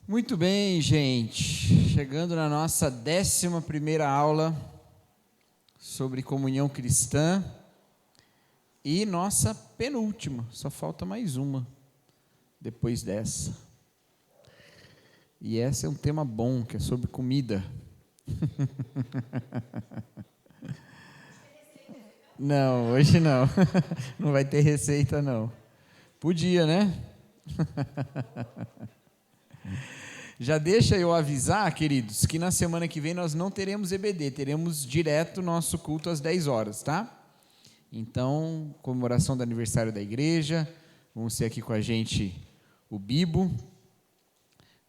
Muito bem, gente. Chegando na nossa 11ª aula sobre comunhão cristã e nossa penúltima. Só falta mais uma depois dessa. E esse é um tema bom, que é sobre comida. Não, hoje não. Não vai ter receita, não. Podia, né? Já deixa eu avisar, queridos, que na semana que vem nós não teremos EBD, teremos direto nosso culto às 10 horas, tá? Então, comemoração do aniversário da igreja, vamos ter aqui com a gente o Bibo,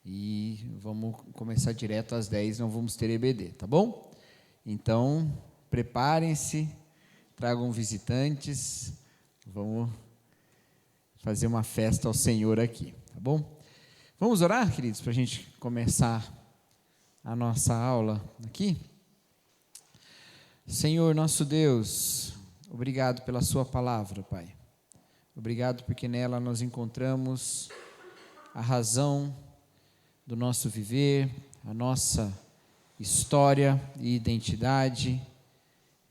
e vamos começar direto às 10, não vamos ter EBD, tá bom? Então, preparem-se, tragam visitantes, vamos fazer uma festa ao Senhor aqui, tá bom? Vamos orar, queridos, para a gente começar a nossa aula aqui? Senhor, nosso Deus, obrigado pela sua palavra, Pai. Obrigado porque nela nós encontramos a razão do nosso viver, a nossa história e identidade,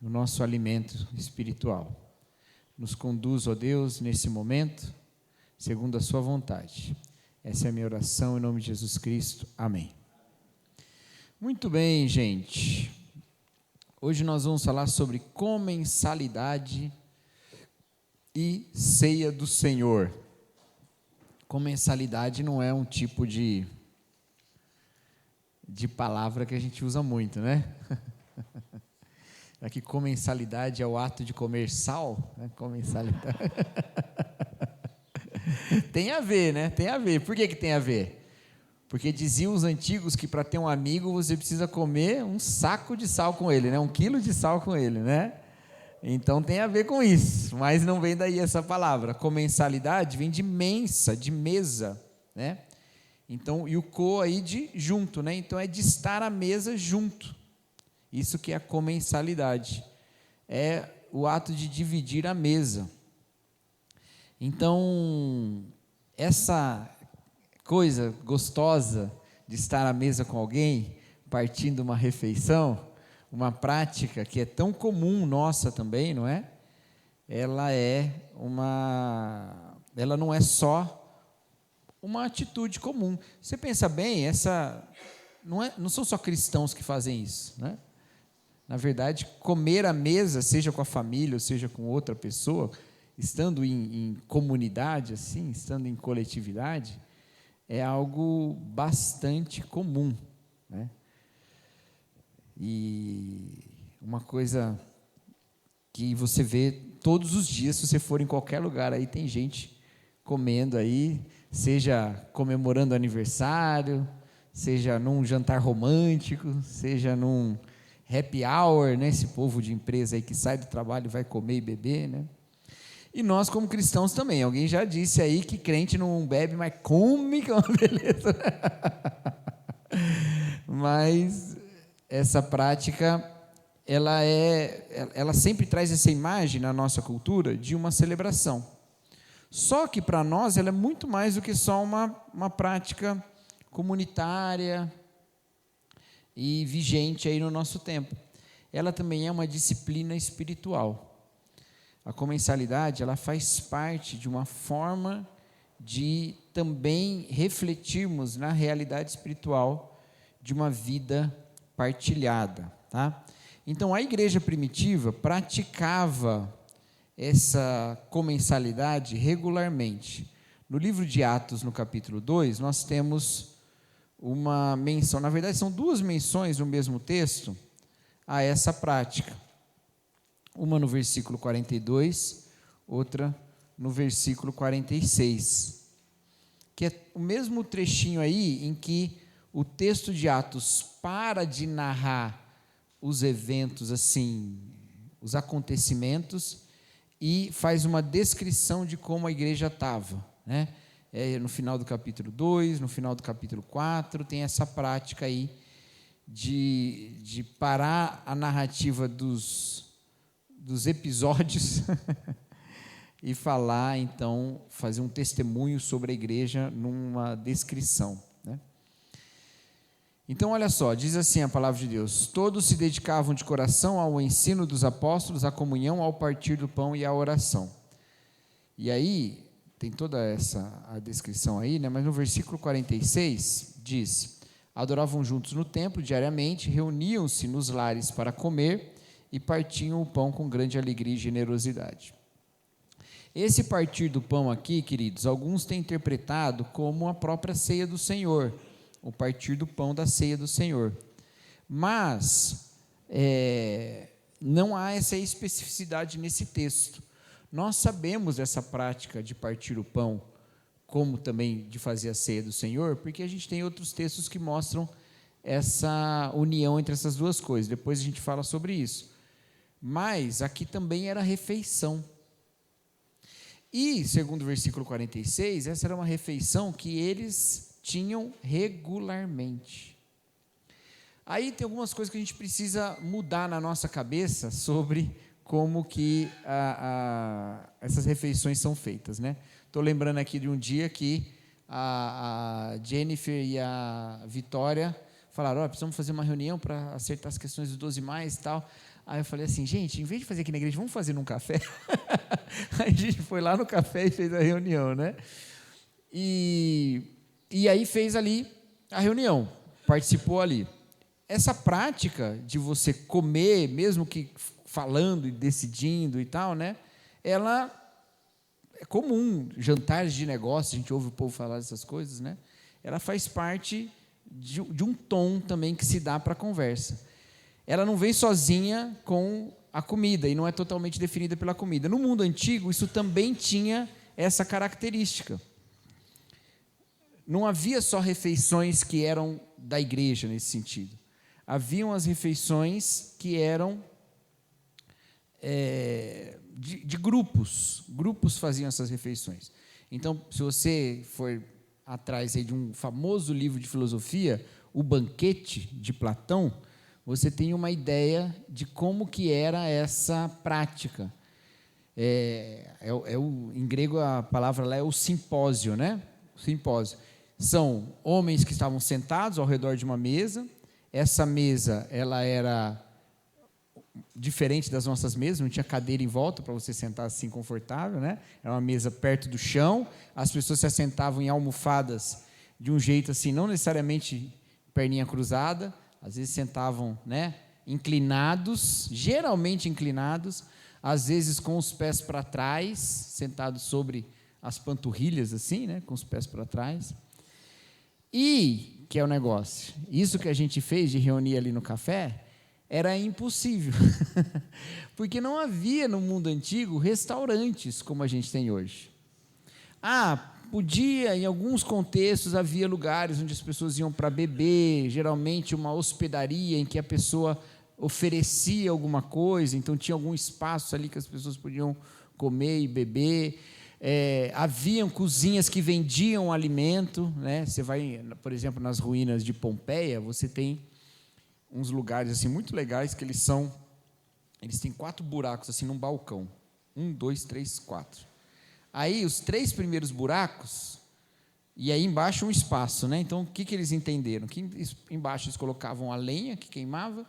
o nosso alimento espiritual. Nos conduz, ó Deus, nesse momento, segundo a sua vontade. Essa é a minha oração em nome de Jesus Cristo. Amém. Muito bem, gente. Hoje nós vamos falar sobre comensalidade e ceia do Senhor. Comensalidade não é um tipo de palavra que a gente usa muito, né? Aqui comensalidade é o ato de comer sal, né? Comensalidade. Tem a ver, né? Tem a ver. Por que tem a ver? Porque diziam os antigos que para ter um amigo você precisa comer um saco de sal com ele, né? 1 quilo de sal com ele, né? Então tem a ver com isso, mas não vem daí essa palavra. Comensalidade vem de mensa, de mesa, né? Então, e o co aí de junto, né? Então é de estar à mesa junto. Isso que é a comensalidade. É o ato de dividir a mesa. Então, essa coisa gostosa de estar à mesa com alguém, partindo uma refeição, uma prática que é tão comum nossa também, não é? Ela não é só uma atitude comum. Você pensa bem, não são só cristãos que fazem isso, né? Na verdade, comer à mesa, seja com a família ou seja com outra pessoa, estando em comunidade, assim, estando em coletividade, é algo bastante comum, né? E uma coisa que você vê todos os dias, se você for em qualquer lugar, aí tem gente comendo aí, seja comemorando aniversário, seja num jantar romântico, seja num happy hour, né? Esse povo de empresa aí que sai do trabalho e vai comer e beber, né? E nós como cristãos também, alguém já disse aí que crente não bebe, mas come, que é uma beleza. Mas essa prática, ela sempre traz essa imagem na nossa cultura de uma celebração. Só que para nós ela é muito mais do que só uma prática comunitária e vigente aí no nosso tempo. Ela também é uma disciplina espiritual. A comensalidade, ela faz parte de uma forma de também refletirmos na realidade espiritual de uma vida partilhada, tá? Então, a igreja primitiva praticava essa comensalidade regularmente. No livro de Atos, no capítulo 2, nós temos uma menção, na verdade são duas menções no mesmo texto a essa prática. Uma no versículo 42, outra no versículo 46, que é o mesmo trechinho aí em que o texto de Atos para de narrar os eventos, assim, os acontecimentos, e faz uma descrição de como a igreja estava, né? No final do capítulo 2, no final do capítulo 4, tem essa prática aí de parar a narrativa dos episódios e falar, então, fazer um testemunho sobre a igreja numa descrição, né? Então, olha só, diz assim a palavra de Deus: todos se dedicavam de coração ao ensino dos apóstolos, à comunhão, ao partir do pão e à oração. E aí, tem toda a descrição aí, né? Mas no versículo 46 diz: adoravam juntos no templo diariamente, reuniam-se nos lares para comer e partiam o pão com grande alegria e generosidade. Esse partir do pão aqui, queridos, alguns têm interpretado como a própria ceia do Senhor, o partir do pão da ceia do Senhor. Mas não há essa especificidade nesse texto. Nós sabemos dessa prática de partir o pão, como também de fazer a ceia do Senhor, porque a gente tem outros textos que mostram essa união entre essas duas coisas. Depois a gente fala sobre isso. Mas aqui também era refeição. E, segundo o versículo 46, essa era uma refeição que eles tinham regularmente. Aí tem algumas coisas que a gente precisa mudar na nossa cabeça sobre como que essas refeições são feitas, né? Estou lembrando aqui de um dia que a Jennifer e a Vitória falaram: precisamos fazer uma reunião para acertar as questões dos 12 mais e tal. Aí eu falei assim: gente, em vez de fazer aqui na igreja, vamos fazer num café? Aí a gente foi lá no café e fez a reunião, né? E aí fez ali a reunião, participou ali. Essa prática de você comer, mesmo que falando e decidindo e tal, né? Ela é comum, jantares de negócio, a gente ouve o povo falar dessas coisas, né? Ela faz parte de um tom também que se dá para a conversa. Ela não vem sozinha com a comida e não é totalmente definida pela comida. No mundo antigo, isso também tinha essa característica. Não havia só refeições que eram da igreja nesse sentido. Haviam as refeições que eram de grupos. Grupos faziam essas refeições. Então, se você for atrás aí de um famoso livro de filosofia, O Banquete, de Platão, você tem uma ideia de como que era essa prática. Em grego a palavra lá é o simpósio, né? O simpósio. São homens que estavam sentados ao redor de uma mesa. Essa mesa, ela era diferente das nossas mesas, não tinha cadeira em volta para você sentar assim confortável, né? Era uma mesa perto do chão, as pessoas se assentavam em almofadas de um jeito assim, não necessariamente perninha cruzada, às vezes sentavam, né, inclinados, geralmente inclinados, às vezes com os pés para trás, sentados sobre as panturrilhas assim, né, com os pés para trás. E, que é o negócio, isso que a gente fez de reunir ali no café, era impossível, porque não havia no mundo antigo restaurantes como a gente tem hoje. Podia, em alguns contextos, havia lugares onde as pessoas iam para beber, geralmente uma hospedaria em que a pessoa oferecia alguma coisa, então tinha algum espaço ali que as pessoas podiam comer e beber. Haviam cozinhas que vendiam alimento, né? Você vai, por exemplo, nas ruínas de Pompeia, você tem uns lugares assim muito legais que eles têm 4 buracos assim num balcão, 1, 2, 3, 4. Aí os 3 primeiros buracos, e aí embaixo um espaço, né? Então o que eles entenderam? Que embaixo eles colocavam a lenha que queimava,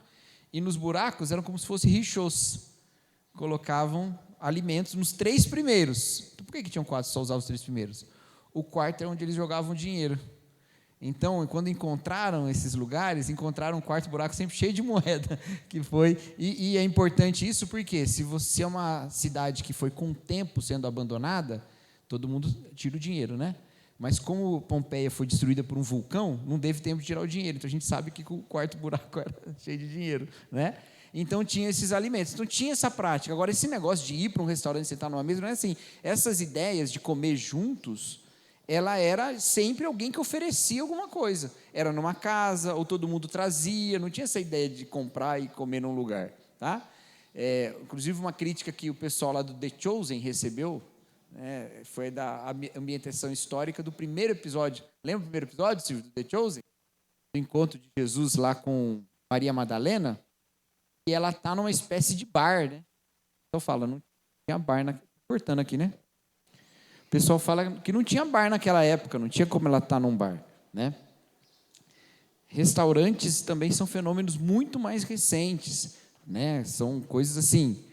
e nos buracos eram como se fossem richôs, colocavam alimentos nos 3 primeiros. Então por que tinham 4 só usavam os 3 primeiros? O quarto é onde eles jogavam dinheiro. Então, quando encontraram esses lugares, encontraram um quarto buraco sempre cheio de moeda, que foi, e é importante isso porque se você é uma cidade que foi com o tempo sendo abandonada, todo mundo tira o dinheiro, né? Mas como Pompeia foi destruída por um vulcão, não teve tempo de tirar o dinheiro, então a gente sabe que o quarto buraco era cheio de dinheiro, né? Então tinha esses alimentos, então tinha essa prática. Agora, esse negócio de ir para um restaurante e sentar numa mesa, não é assim, essas ideias de comer juntos, ela era sempre alguém que oferecia alguma coisa. Era numa casa, ou todo mundo trazia, não tinha essa ideia de comprar e comer num lugar. Tá? Inclusive, uma crítica que o pessoal lá do The Chosen recebeu, foi da ambientação histórica do primeiro episódio. Lembra o primeiro episódio, Silvio, do The Chosen? Do encontro de Jesus lá com Maria Madalena, e ela está numa espécie de bar, né? Então fala, não tinha bar, cortando aqui, né? O pessoal fala que não tinha bar naquela época, não tinha como ela estar num bar, né? Restaurantes também são fenômenos muito mais recentes, né? São coisas assim,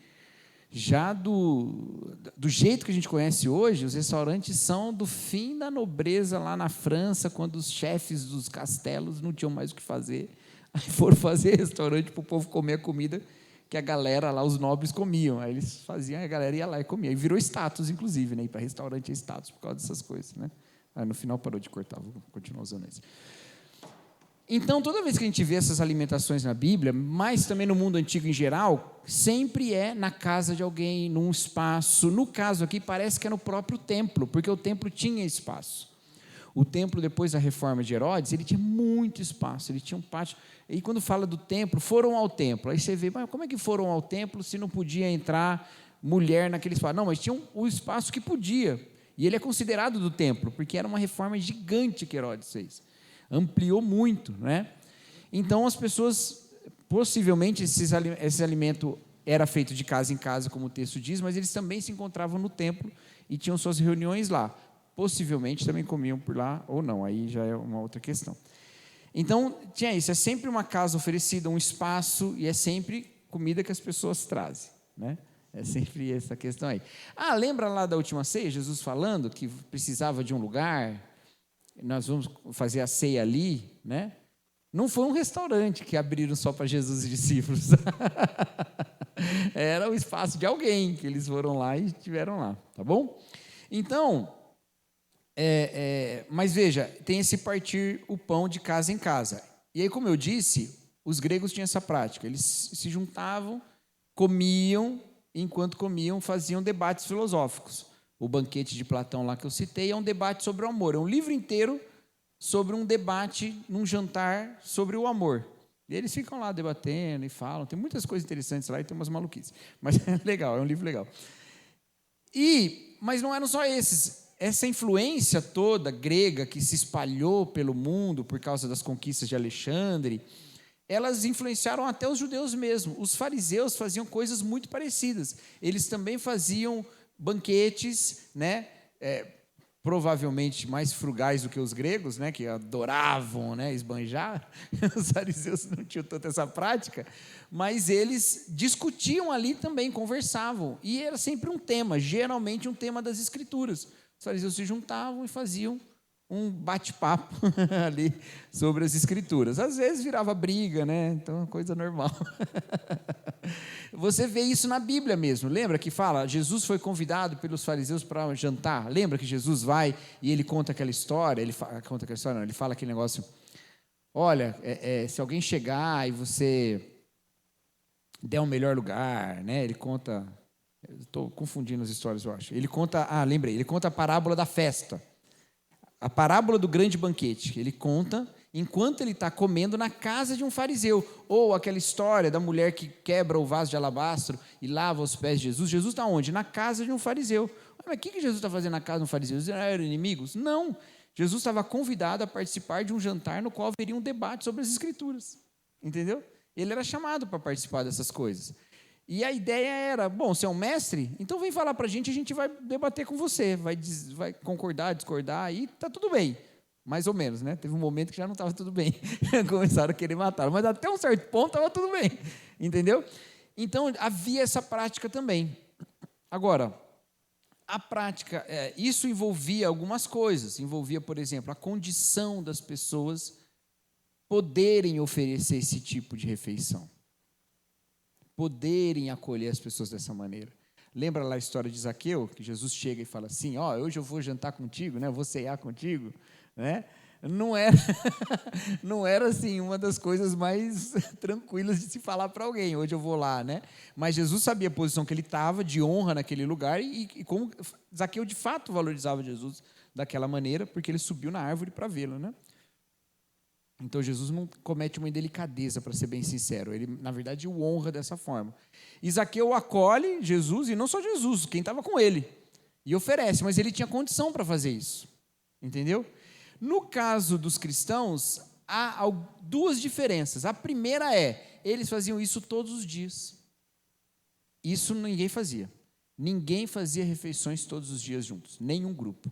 já do jeito que a gente conhece hoje, os restaurantes são do fim da nobreza lá na França, quando os chefes dos castelos não tinham mais o que fazer, aí foram fazer restaurante para o povo comer a comida que a galera lá, os nobres, comiam. Aí eles faziam, a galera ia lá e comia. E virou status, inclusive, né? Ir para restaurante é status por causa dessas coisas, né? Aí no final parou de cortar, vou continuar usando isso. Então, toda vez que a gente vê essas alimentações na Bíblia, mas também no mundo antigo em geral, sempre é na casa de alguém, num espaço. No caso aqui, parece que é no próprio templo, porque o templo tinha espaço. O templo, depois da reforma de Herodes, ele tinha muito espaço, ele tinha um pátio. E quando fala do templo, foram ao templo. Aí você vê, mas como é que foram ao templo se não podia entrar mulher naquele espaço? Não, mas tinha o espaço que podia. E ele é considerado do templo, porque era uma reforma gigante que Herodes fez. Ampliou muito, né? Então as pessoas, possivelmente esse alimento era feito de casa em casa, como o texto diz, mas eles também se encontravam no templo e tinham suas reuniões lá. Possivelmente também comiam por lá ou não, aí já é uma outra questão. Então tinha isso, é sempre uma casa oferecida, um espaço, e é sempre comida que as pessoas trazem, né? É sempre essa questão aí. Lembra lá da última ceia, Jesus falando que precisava de um lugar, nós vamos fazer a ceia ali, né? Não foi um restaurante que abriram só para Jesus e discípulos. Era o espaço de alguém que eles foram lá e estiveram lá, tá bom? Então, mas veja, tem esse partir o pão de casa em casa. E aí, como eu disse, os gregos tinham essa prática. Eles se juntavam, comiam, enquanto comiam, faziam debates filosóficos. O banquete de Platão lá que eu citei é um debate sobre o amor. É um livro inteiro sobre um debate num jantar sobre o amor. E eles ficam lá debatendo e falam. Tem muitas coisas interessantes lá e tem umas maluquices. Mas é legal, é um livro legal. Mas não eram só esses. Essa influência toda grega que se espalhou pelo mundo por causa das conquistas de Alexandre, elas influenciaram até os judeus mesmo. Os fariseus faziam coisas muito parecidas. Eles também faziam banquetes, né? Provavelmente mais frugais do que os gregos, né? Que adoravam, né? Esbanjar. Os fariseus não tinham tanta essa prática, mas eles discutiam ali também, conversavam. E era sempre um tema, geralmente um tema das Escrituras. Os fariseus se juntavam e faziam um bate-papo ali sobre as Escrituras. Às vezes virava briga, né? Então, é coisa normal. Você vê isso na Bíblia mesmo. Lembra que fala, Jesus foi convidado pelos fariseus para jantar? Lembra que Jesus vai e ele conta aquela história? Ele fala aquele negócio, olha, se alguém chegar e você der um melhor lugar, né? Ele conta, estou confundindo as histórias, eu acho. Ele conta a parábola da festa. A parábola do grande banquete, ele conta enquanto ele está comendo na casa de um fariseu, ou aquela história da mulher que quebra o vaso de alabastro e lava os pés de Jesus. Jesus está onde? Na casa de um fariseu. Mas o que Jesus está fazendo na casa de um fariseu? Eles eram inimigos? Não, Jesus estava convidado a participar de um jantar no qual haveria um debate sobre as Escrituras, entendeu? Ele era chamado para participar dessas coisas. E a ideia era, bom, você é um mestre, então vem falar para a gente vai debater com você, vai concordar, discordar, e está tudo bem, mais ou menos, né? Teve um momento que já não estava tudo bem, começaram a querer matar, mas até um certo ponto estava tudo bem, entendeu? Então, havia essa prática também. Agora, a prática, isso envolvia algumas coisas, envolvia, por exemplo, a condição das pessoas poderem oferecer esse tipo de refeição, poderem acolher as pessoas dessa maneira. Lembra lá a história de Zaqueu, que Jesus chega e fala assim, hoje eu vou jantar contigo, né? Vou ceiar contigo, né? Não era assim uma das coisas mais tranquilas de se falar para alguém, hoje eu vou lá, né? Mas Jesus sabia a posição que ele estava, de honra naquele lugar, e como Zaqueu de fato valorizava Jesus daquela maneira, porque ele subiu na árvore para vê-lo, né? Então Jesus não comete uma indelicadeza, para ser bem sincero, ele na verdade o honra dessa forma. E Zaqueu acolhe Jesus, e não só Jesus, quem estava com ele, e oferece, mas ele tinha condição para fazer isso, entendeu? No caso dos cristãos, há duas diferenças. A primeira eles faziam isso todos os dias. Isso ninguém fazia. Ninguém fazia refeições todos os dias juntos, nenhum grupo,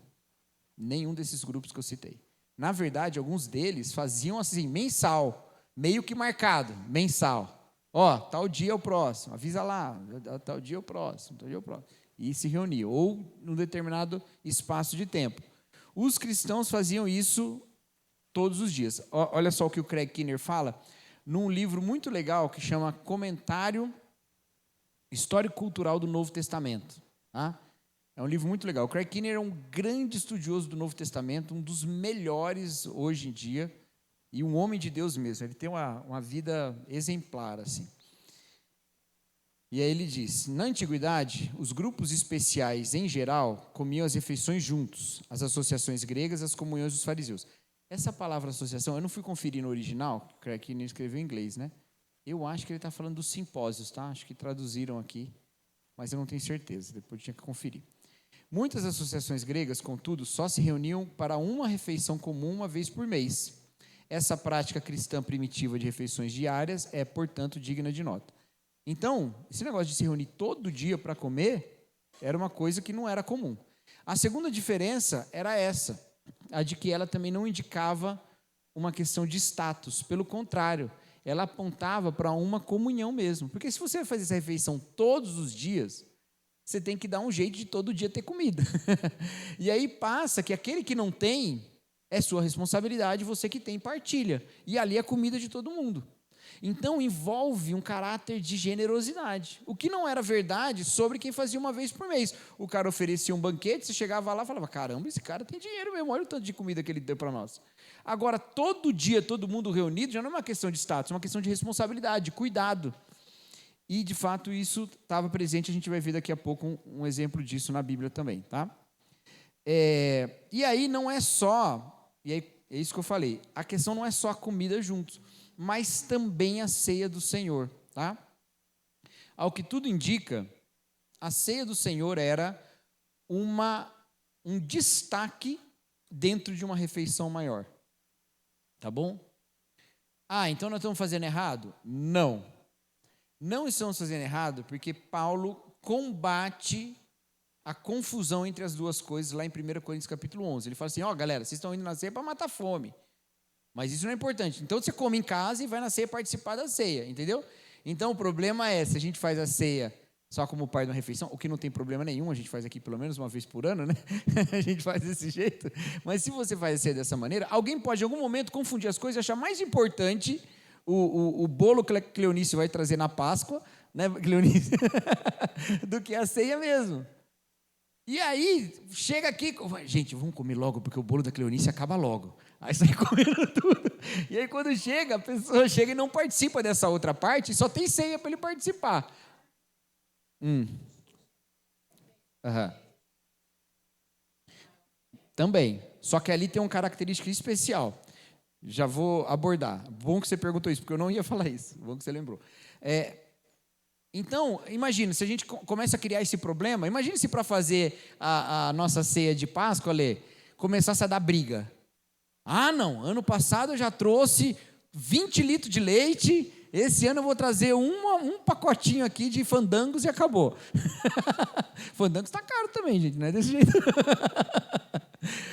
nenhum desses grupos que eu citei. Na verdade, alguns deles faziam assim, mensal, meio que marcado, mensal. Ó, tal dia é o próximo, avisa lá, tal dia é o próximo, tal dia é o próximo. E se reuniam, ou num determinado espaço de tempo. Os cristãos faziam isso todos os dias. Olha só o que o Craig Kinner fala, num livro muito legal que chama Comentário Histórico-Cultural do Novo Testamento. Tá? É um livro muito legal. O Craig Kinner é um grande estudioso do Novo Testamento, um dos melhores hoje em dia, e um homem de Deus mesmo. Ele tem uma vida exemplar, assim. E aí ele diz, na antiguidade, os grupos especiais, em geral, comiam as refeições juntos, as associações gregas, as comunhões dos fariseus. Essa palavra associação, eu não fui conferir no original, que o Craig Kinner escreveu em inglês, né? Eu acho que ele está falando dos simpósios, tá? Acho que traduziram aqui, mas eu não tenho certeza, depois eu tinha que conferir. Muitas associações gregas, contudo, só se reuniam para uma refeição comum uma vez por mês. Essa prática cristã primitiva de refeições diárias é, portanto, digna de nota. Então, esse negócio de se reunir todo dia para comer era uma coisa que não era comum. A segunda diferença era essa, a de que ela também não indicava uma questão de status. Pelo contrário, ela apontava para uma comunhão mesmo. Porque se você vai fazer essa refeição todos os dias, você tem que dar um jeito de todo dia ter comida. E aí passa que aquele que não tem, é sua responsabilidade, você que tem, partilha. E ali é a comida de todo mundo. Então envolve um caráter de generosidade, o que não era verdade sobre quem fazia uma vez por mês. O cara oferecia um banquete, você chegava lá e falava, caramba, esse cara tem dinheiro mesmo, olha o tanto de comida que ele deu para nós. Agora, todo dia, todo mundo reunido, já não é uma questão de status, é uma questão de responsabilidade, de cuidado. E, de fato, isso estava presente, a gente vai ver daqui a pouco um exemplo disso na Bíblia também, tá? E aí não é só, e aí é isso que eu falei, a questão não é só a comida juntos, mas também a ceia do Senhor, tá? Ao que tudo indica, a ceia do Senhor era um destaque dentro de uma refeição maior, tá bom? Então nós estamos fazendo errado? Não. Não estamos fazendo errado porque Paulo combate a confusão entre as duas coisas lá em 1 Coríntios capítulo 11. Ele fala assim, galera, vocês estão indo na ceia para matar fome. Mas isso não é importante. Então você come em casa e vai na ceia participar da ceia, entendeu? Então o problema é, se a gente faz a ceia só como parte de uma refeição, o que não tem problema nenhum, a gente faz aqui pelo menos uma vez por ano, né? A gente faz desse jeito. Mas se você faz a ceia dessa maneira, alguém pode em algum momento confundir as coisas e achar mais importante o bolo que a Cleonice vai trazer na Páscoa, né, Cleonice? Do que a ceia mesmo. E aí, chega aqui, gente, vamos comer logo, porque o bolo da Cleonice acaba logo. Aí sai comendo tudo. E aí, quando chega, a pessoa chega e não participa dessa outra parte, só tem ceia para ele participar. Também. Só que ali tem uma característica especial. Já vou abordar. Bom que você perguntou isso, porque eu não ia falar isso. Bom que você lembrou. Então, imagina, se a gente começa a criar esse problema, imagine se para fazer a nossa ceia de Páscoa, Lê, começasse a dar briga. Não, ano passado eu já trouxe 20 litros de leite, esse ano eu vou trazer um pacotinho aqui de fandangos e acabou. Fandangos está caro também, gente, não é desse jeito.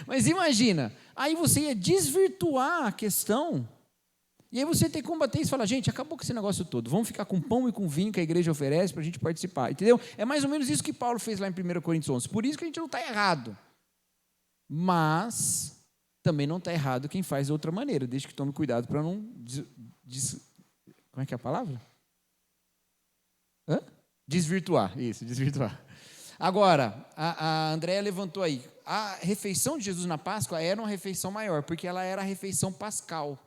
Mas imagina, aí você ia desvirtuar a questão, e aí você tem que combater isso e falar, gente, acabou com esse negócio todo, vamos ficar com pão e com vinho que a igreja oferece para a gente participar, entendeu? É mais ou menos isso que Paulo fez lá em 1 Coríntios 11, por isso que a gente não está errado, mas também não está errado quem faz de outra maneira, desde que tome cuidado para não... Como é que é a palavra? Desvirtuar, isso, desvirtuar. Agora, a Andréia levantou aí, a refeição de Jesus na Páscoa era uma refeição maior, porque ela era a refeição pascal.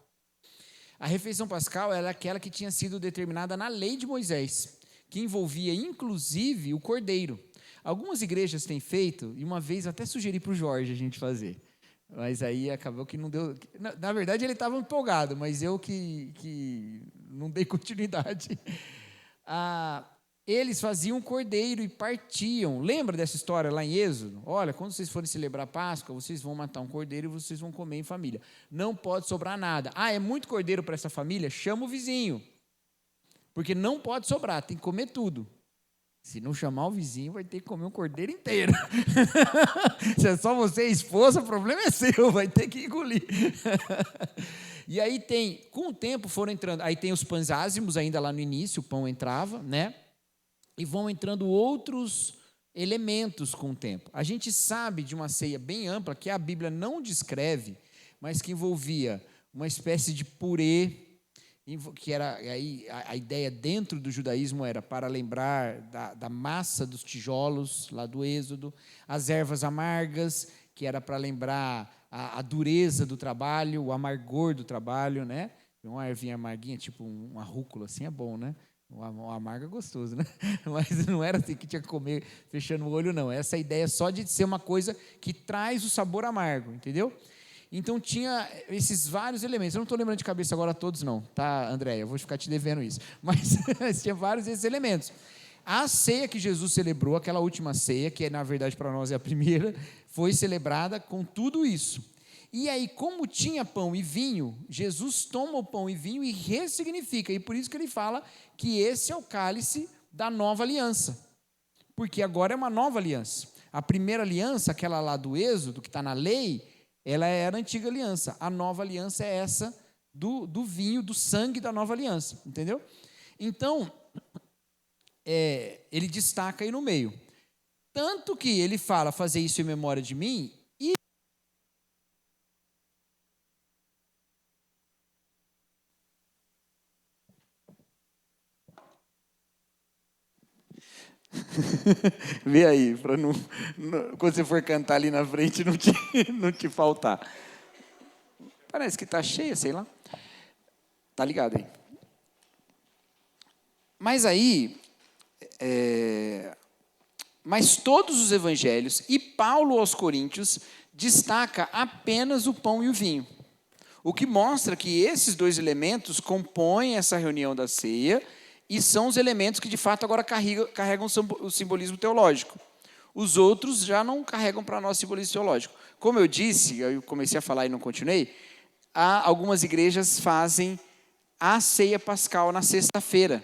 A refeição pascal era aquela que tinha sido determinada na lei de Moisés, que envolvia inclusive o cordeiro. Algumas igrejas têm feito, e uma vez até sugeri para o Jorge a gente fazer, mas aí acabou que não deu... Na verdade ele estava empolgado, mas eu que não dei continuidade. Eles faziam cordeiro e partiam. Lembra dessa história lá em Êxodo? Olha, quando vocês forem celebrar a Páscoa, vocês vão matar um cordeiro e vocês vão comer em família. Não pode sobrar nada. É muito cordeiro para essa família? Chama o vizinho. Porque não pode sobrar, tem que comer tudo. Se não chamar o vizinho, vai ter que comer um cordeiro inteiro. Se é só você e a esposa, o problema é seu, vai ter que engolir. E aí com o tempo foram entrando, aí tem os pães ázimos ainda lá no início, o pão entrava, né? E vão entrando outros elementos com o tempo. A gente sabe de uma ceia bem ampla, que a Bíblia não descreve, mas que envolvia uma espécie de purê, que era aí a ideia dentro do judaísmo era para lembrar da massa dos tijolos lá do Êxodo, as ervas amargas, que era para lembrar a dureza do trabalho, o amargor do trabalho, né? Uma ervinha amarguinha, tipo uma rúcula, assim é bom, né? O amargo é gostoso, né? Mas não era assim que tinha que comer fechando o olho, não. Essa ideia só de ser uma coisa que traz o sabor amargo, entendeu? Então tinha esses vários elementos. Eu não estou lembrando de cabeça agora todos não, tá, André? Eu vou ficar te devendo isso. Mas tinha vários desses elementos. A ceia que Jesus celebrou, aquela última ceia, que na verdade para nós é a primeira, foi celebrada com tudo isso. E aí, como tinha pão e vinho, Jesus toma o pão e vinho e ressignifica. E por isso que ele fala que esse é o cálice da nova aliança. Porque agora é uma nova aliança. A primeira aliança, aquela lá do Êxodo, que está na lei, ela era a antiga aliança. A nova aliança é essa do vinho, do sangue da nova aliança. Entendeu? Então, ele destaca aí no meio. Tanto que ele fala, fazer isso em memória de mim, e vê aí, para quando você for cantar ali na frente, não te faltar. Parece que está cheia, sei lá. Tá ligado aí. Mas aí, mas todos os evangelhos e Paulo aos Coríntios destaca apenas o pão e o vinho. O que mostra que esses dois elementos compõem essa reunião da ceia e são os elementos que de fato agora carregam o simbolismo teológico. Os outros já não carregam para nós simbolismo teológico. Como eu disse, eu comecei a falar e não continuei, algumas igrejas fazem a ceia pascal na sexta-feira,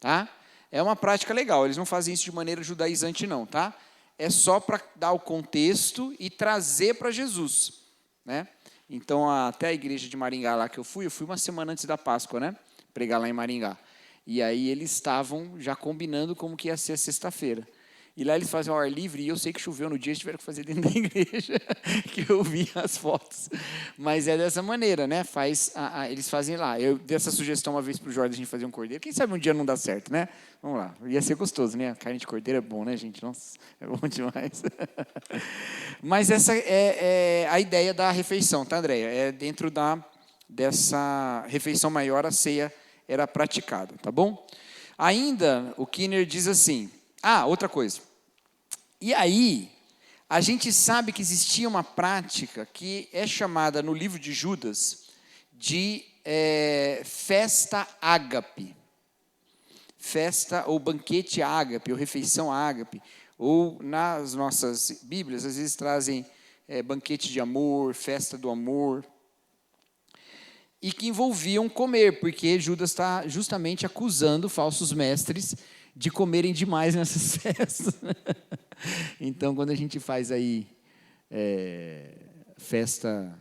tá? É uma prática legal, eles não fazem isso de maneira judaizante não, tá? É só para dar o contexto e trazer para Jesus, né? Então, até a igreja de Maringá lá que eu fui uma semana antes da Páscoa, né? Pregar lá em Maringá. E aí eles estavam já combinando como que ia ser a sexta-feira. E lá eles fazem ao ar livre, e eu sei que choveu no dia, eles tiveram que fazer dentro da igreja, que eu vi as fotos. Mas é dessa maneira, né? Eles fazem lá. Eu dei essa sugestão uma vez para o Jorge, a gente fazer um cordeiro. Quem sabe um dia não dá certo, né? Vamos lá. Ia ser gostoso, né? A carne de cordeiro é bom, né, gente? Nossa, é bom demais. Mas essa é a ideia da refeição, tá, Andréia? É dentro dessa refeição maior, a ceia era praticada, tá bom? Ainda, o Kinner diz assim... outra coisa. E aí, a gente sabe que existia uma prática que é chamada no livro de Judas de festa ágape. Festa ou banquete ágape, ou refeição ágape. Ou nas nossas Bíblias, às vezes trazem banquete de amor, festa do amor. E que envolviam comer, porque Judas está justamente acusando falsos mestres de comerem demais nessas festas. Então, quando a gente faz aí festa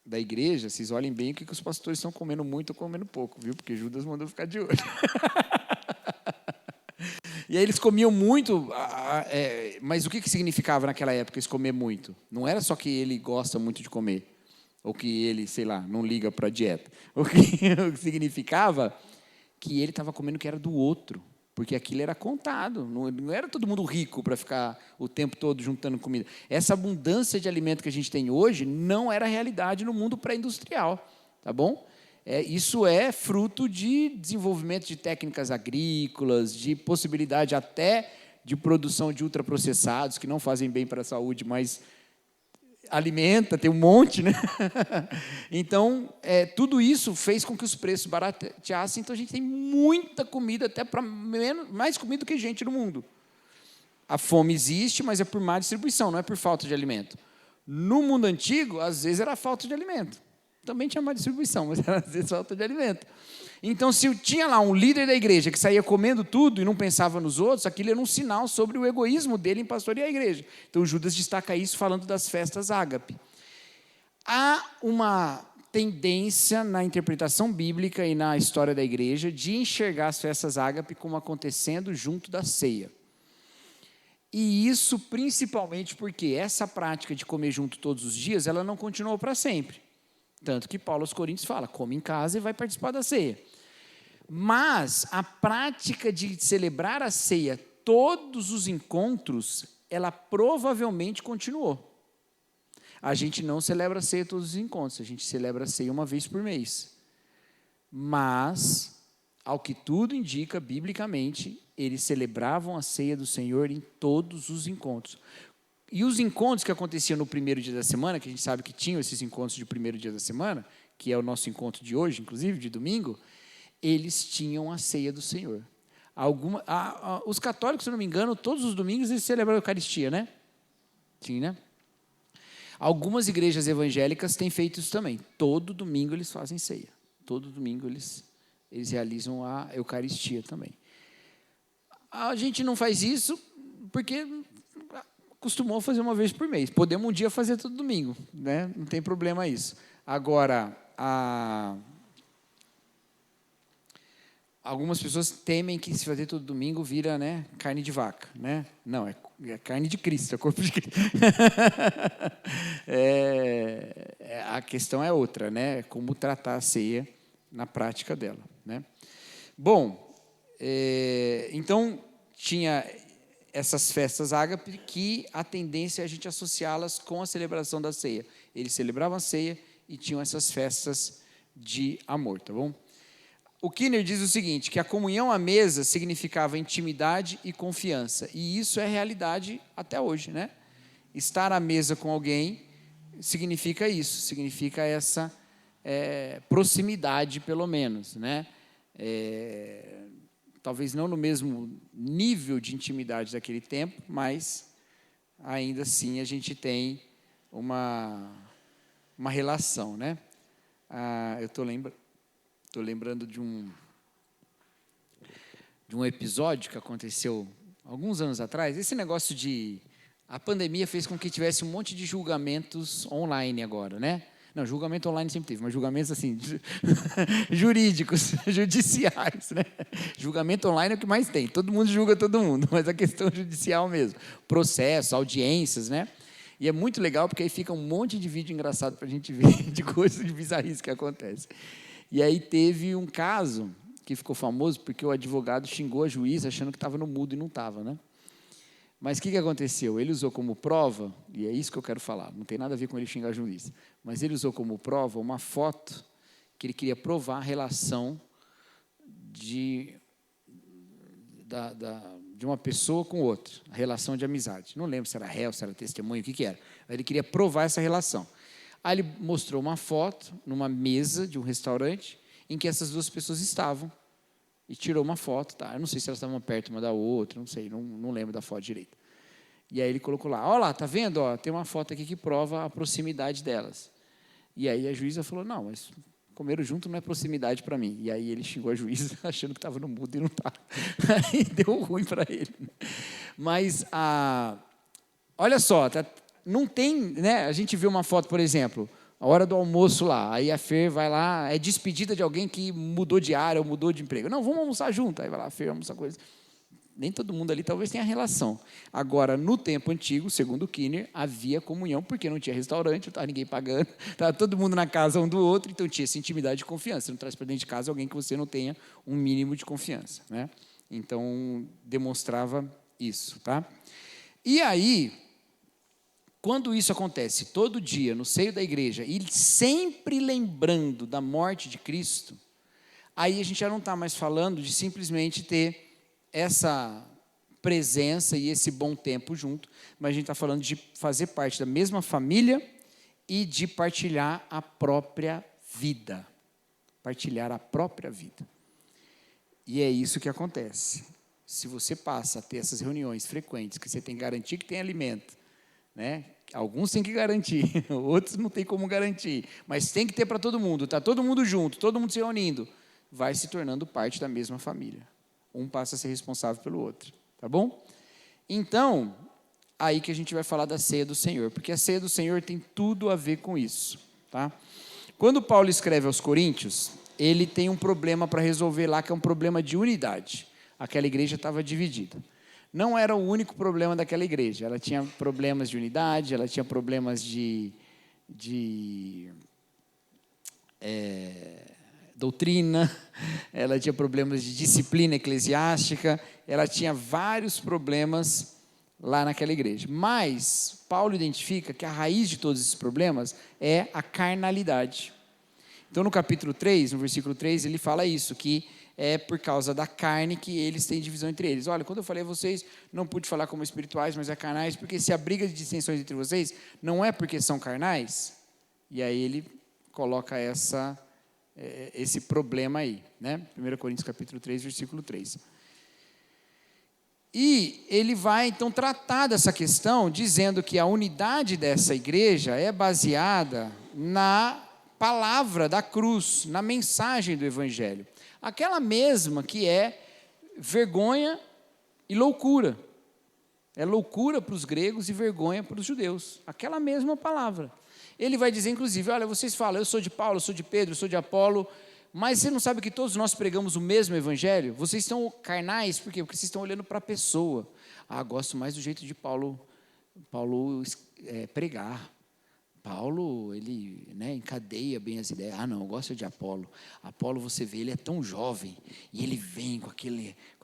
da igreja, vocês olhem bem o que os pastores estão comendo muito ou comendo pouco, viu? Porque Judas mandou ficar de olho. E aí eles comiam muito, mas o que significava naquela época eles comer muito? Não era só que ele gosta muito de comer, ou que ele, sei lá, não liga para a dieta. O que significava que ele estava comendo o que era do outro. Porque aquilo era contado, não era todo mundo rico para ficar o tempo todo juntando comida. Essa abundância de alimento que a gente tem hoje não era realidade no mundo pré-industrial, tá bom? Isso é fruto de desenvolvimento de técnicas agrícolas, de possibilidade até de produção de ultraprocessados, que não fazem bem para a saúde, mas alimenta, tem um monte, né? Então, tudo isso fez com que os preços barateassem, então a gente tem muita comida, até para mais comida do que gente no mundo. A fome existe, mas é por má distribuição, não é por falta de alimento. No mundo antigo, às vezes era falta de alimento, também tinha má distribuição, mas era às vezes falta de alimento. Então, se tinha lá um líder da igreja que saía comendo tudo e não pensava nos outros, aquilo era um sinal sobre o egoísmo dele em pastorear a igreja. Então, Judas destaca isso falando das festas ágape. Há uma tendência na interpretação bíblica e na história da igreja de enxergar as festas ágape como acontecendo junto da ceia. E isso principalmente porque essa prática de comer junto todos os dias, ela não continuou para sempre. Tanto que Paulo aos Coríntios fala, come em casa e vai participar da ceia. Mas a prática de celebrar a ceia, todos os encontros, ela provavelmente continuou. A gente não celebra a ceia todos os encontros, a gente celebra a ceia uma vez por mês. Mas, ao que tudo indica, biblicamente, eles celebravam a ceia do Senhor em todos os encontros. E os encontros que aconteciam no primeiro dia da semana, que a gente sabe que tinham esses encontros de primeiro dia da semana, que é o nosso encontro de hoje, inclusive, de domingo, eles tinham a ceia do Senhor. Os católicos, se não me engano, todos os domingos eles celebram a Eucaristia, né? Sim, né? Algumas igrejas evangélicas têm feito isso também. Todo domingo eles fazem ceia. Todo domingo eles realizam a Eucaristia também. A gente não faz isso porque costumou fazer uma vez por mês. Podemos um dia fazer todo domingo, né? Não tem problema isso. Agora, algumas pessoas temem que se fazer todo domingo vira, né, carne de vaca, né? Não, é carne de Cristo, é corpo de Cristo. A questão é outra, né? Como tratar a ceia na prática dela, né? Bom, então tinha essas festas ágape que a tendência é a gente associá-las com a celebração da ceia. Eles celebravam a ceia e tinham essas festas de amor, tá bom? O Kinner diz o seguinte, que a comunhão à mesa significava intimidade e confiança, e isso é realidade até hoje, né? Estar à mesa com alguém significa isso, significa essa proximidade, pelo menos, né? Talvez não no mesmo nível de intimidade daquele tempo, mas ainda assim a gente tem uma relação, né? Eu estou lembrando de um episódio que aconteceu alguns anos atrás. Esse negócio a pandemia fez com que tivesse um monte de julgamentos online agora, né? Não, julgamento online sempre teve, mas julgamentos assim, jurídicos, judiciais, né? Julgamento online é o que mais tem, todo mundo julga todo mundo, mas a questão judicial mesmo, processo, audiências, né? E é muito legal porque aí fica um monte de vídeo engraçado para a gente ver de coisas de bizarrice que acontece. E aí teve um caso que ficou famoso porque o advogado xingou a juíza achando que estava no mudo e não estava, né? Mas o que aconteceu? Ele usou como prova, e é isso que eu quero falar, não tem nada a ver com ele xingar a juíza, mas ele usou como prova uma foto que ele queria provar a relação de uma pessoa com outra, a relação de amizade. Não lembro se era réu, se era testemunho, o que era. Ele queria provar essa relação. Aí ele mostrou uma foto numa mesa de um restaurante em que essas duas pessoas estavam e tirou uma foto. Tá? Eu não sei se elas estavam perto uma da outra, não sei, não lembro da foto direito. E aí ele colocou lá, olha lá, tá vendo? Ó, tem uma foto aqui que prova a proximidade delas. E aí a juíza falou, não, mas comeram junto não é proximidade para mim. E aí ele xingou a juíza achando que estava no mudo e não estava. Aí deu ruim para ele. Mas, olha só, não tem, né? A gente viu uma foto, por exemplo, a hora do almoço lá, aí a Fer vai lá, é despedida de alguém que mudou de área ou mudou de emprego. Não, vamos almoçar junto. Aí vai lá a Fer, almoçar coisa. Nem todo mundo ali talvez tenha relação. Agora, no tempo antigo, segundo o Kinner, havia comunhão, porque não tinha restaurante, não estava ninguém pagando, estava todo mundo na casa um do outro, então tinha essa intimidade e confiança. Você não traz para dentro de casa alguém que você não tenha um mínimo de confiança, né? Então, demonstrava isso, tá? E aí, quando isso acontece todo dia no seio da igreja, e sempre lembrando da morte de Cristo, aí a gente já não está mais falando de simplesmente ter essa presença e esse bom tempo junto, mas a gente está falando de fazer parte da mesma família e de partilhar a própria vida. Partilhar a própria vida. E é isso que acontece. Se você passa a ter essas reuniões frequentes, que você tem que garantir que tem alimento, né? Alguns têm que garantir, outros não tem como garantir, mas tem que ter para todo mundo, está todo mundo junto, todo mundo se reunindo, vai se tornando parte da mesma família. Um passa a ser responsável pelo outro, tá bom? Então, aí que a gente vai falar da ceia do Senhor, porque a ceia do Senhor tem tudo a ver com isso, tá? Quando Paulo escreve aos Coríntios, ele tem um problema para resolver lá, que é um problema de unidade. Aquela igreja estava dividida. Não era o único problema daquela igreja. Ela tinha problemas de unidade, ela tinha problemas de doutrina, ela tinha problemas de disciplina eclesiástica, ela tinha vários problemas lá naquela igreja. Mas Paulo identifica que a raiz de todos esses problemas é a carnalidade. Então, no capítulo 3, no versículo 3, ele fala isso, que é por causa da carne que eles têm divisão entre eles. Olha, quando eu falei a vocês, não pude falar como espirituais, mas é carnais, porque se a briga de dissensões entre vocês não é porque são carnais, e aí ele coloca esse problema aí, né? 1 Coríntios capítulo 3, versículo 3. E ele vai, então, tratar dessa questão, dizendo que a unidade dessa igreja é baseada na palavra da cruz, na mensagem do Evangelho. Aquela mesma que é vergonha e loucura. É loucura para os gregos e vergonha para os judeus. Aquela mesma palavra. Ele vai dizer, inclusive, olha, vocês falam, eu sou de Paulo, eu sou de Pedro, eu sou de Apolo, mas você não sabe que todos nós pregamos o mesmo Evangelho? Vocês estão carnais, por quê? Porque vocês estão olhando para a pessoa. Gosto mais do jeito de Paulo pregar. Paulo, ele encadeia bem as ideias. Não, eu gosto de Apolo. Apolo, você vê, ele é tão jovem, e ele vem com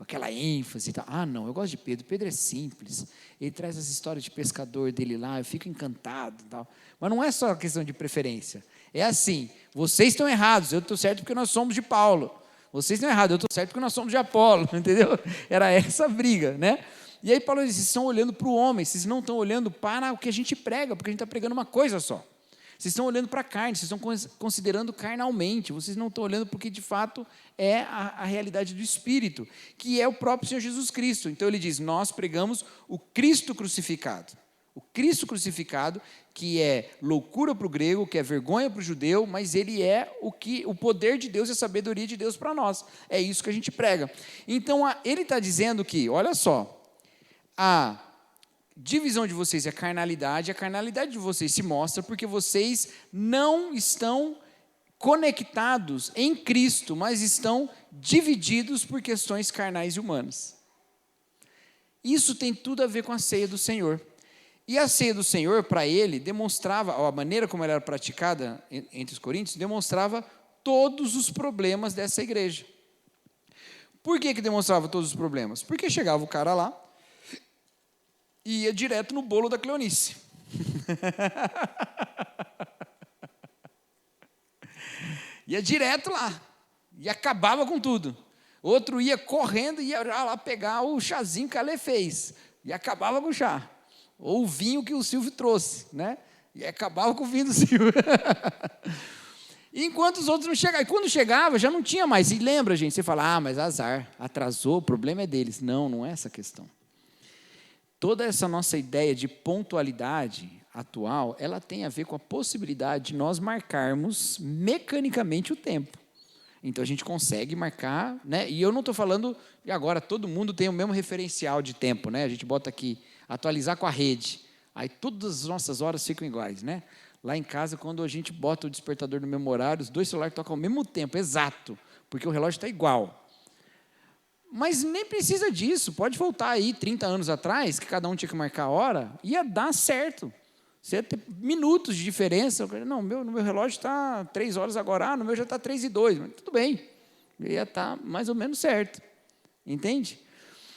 aquela ênfase e tal. Não, eu gosto de Pedro. Pedro é simples, ele traz as histórias de pescador dele lá, eu fico encantado e tal. Mas não é só questão de preferência. É assim, vocês estão errados, eu estou certo porque nós somos de Paulo. Vocês estão errados, eu estou certo porque nós somos de Apolo, entendeu? Era essa a briga, né? E aí Paulo diz, vocês estão olhando para o homem, vocês não estão olhando para o que a gente prega, porque a gente está pregando uma coisa só. Vocês estão olhando para a carne, vocês estão considerando carnalmente, vocês não estão olhando porque de fato é a realidade do Espírito, que é o próprio Senhor Jesus Cristo. Então ele diz, nós pregamos o Cristo crucificado. O Cristo crucificado, que é loucura para o grego, que é vergonha para o judeu, mas ele é o poder de Deus e a sabedoria de Deus para nós. É isso que a gente prega. Então ele está dizendo que, olha só, a divisão de vocês é a carnalidade de vocês se mostra porque vocês não estão conectados em Cristo, mas estão divididos por questões carnais e humanas. Isso tem tudo a ver com a ceia do Senhor. E a ceia do Senhor, para ele, demonstrava, a maneira como ela era praticada entre os coríntios, demonstrava todos os problemas dessa igreja. Por que demonstrava todos os problemas? Porque chegava o cara lá, e ia direto no bolo da Cleonice. Ia direto lá. E acabava com tudo. Outro ia correndo e ia lá pegar o chazinho que a Lê fez. E acabava com o chá. Ou o vinho que o Silvio trouxe, né? E acabava com o vinho do Silvio. Enquanto os outros não chegavam. E quando chegava, já não tinha mais. E lembra, gente, você fala, mas azar, atrasou, o problema é deles. Não é essa a questão. Toda essa nossa ideia de pontualidade atual, ela tem a ver com a possibilidade de nós marcarmos mecanicamente o tempo. Então, a gente consegue marcar, né? E eu não estou falando de agora, todo mundo tem o mesmo referencial de tempo, né? A gente bota aqui, atualizar com a rede. Aí, todas as nossas horas ficam iguais, né? Lá em casa, quando a gente bota o despertador no mesmo horário, os dois celulares tocam ao mesmo tempo, exato, porque o relógio está igual. Mas nem precisa disso, pode voltar aí 30 anos atrás, que cada um tinha que marcar a hora, ia dar certo. Você ia ter minutos de diferença. Não, no meu relógio está 3 horas agora, no meu já está 3:02, mas tudo bem, ia estar mais ou menos certo, entende?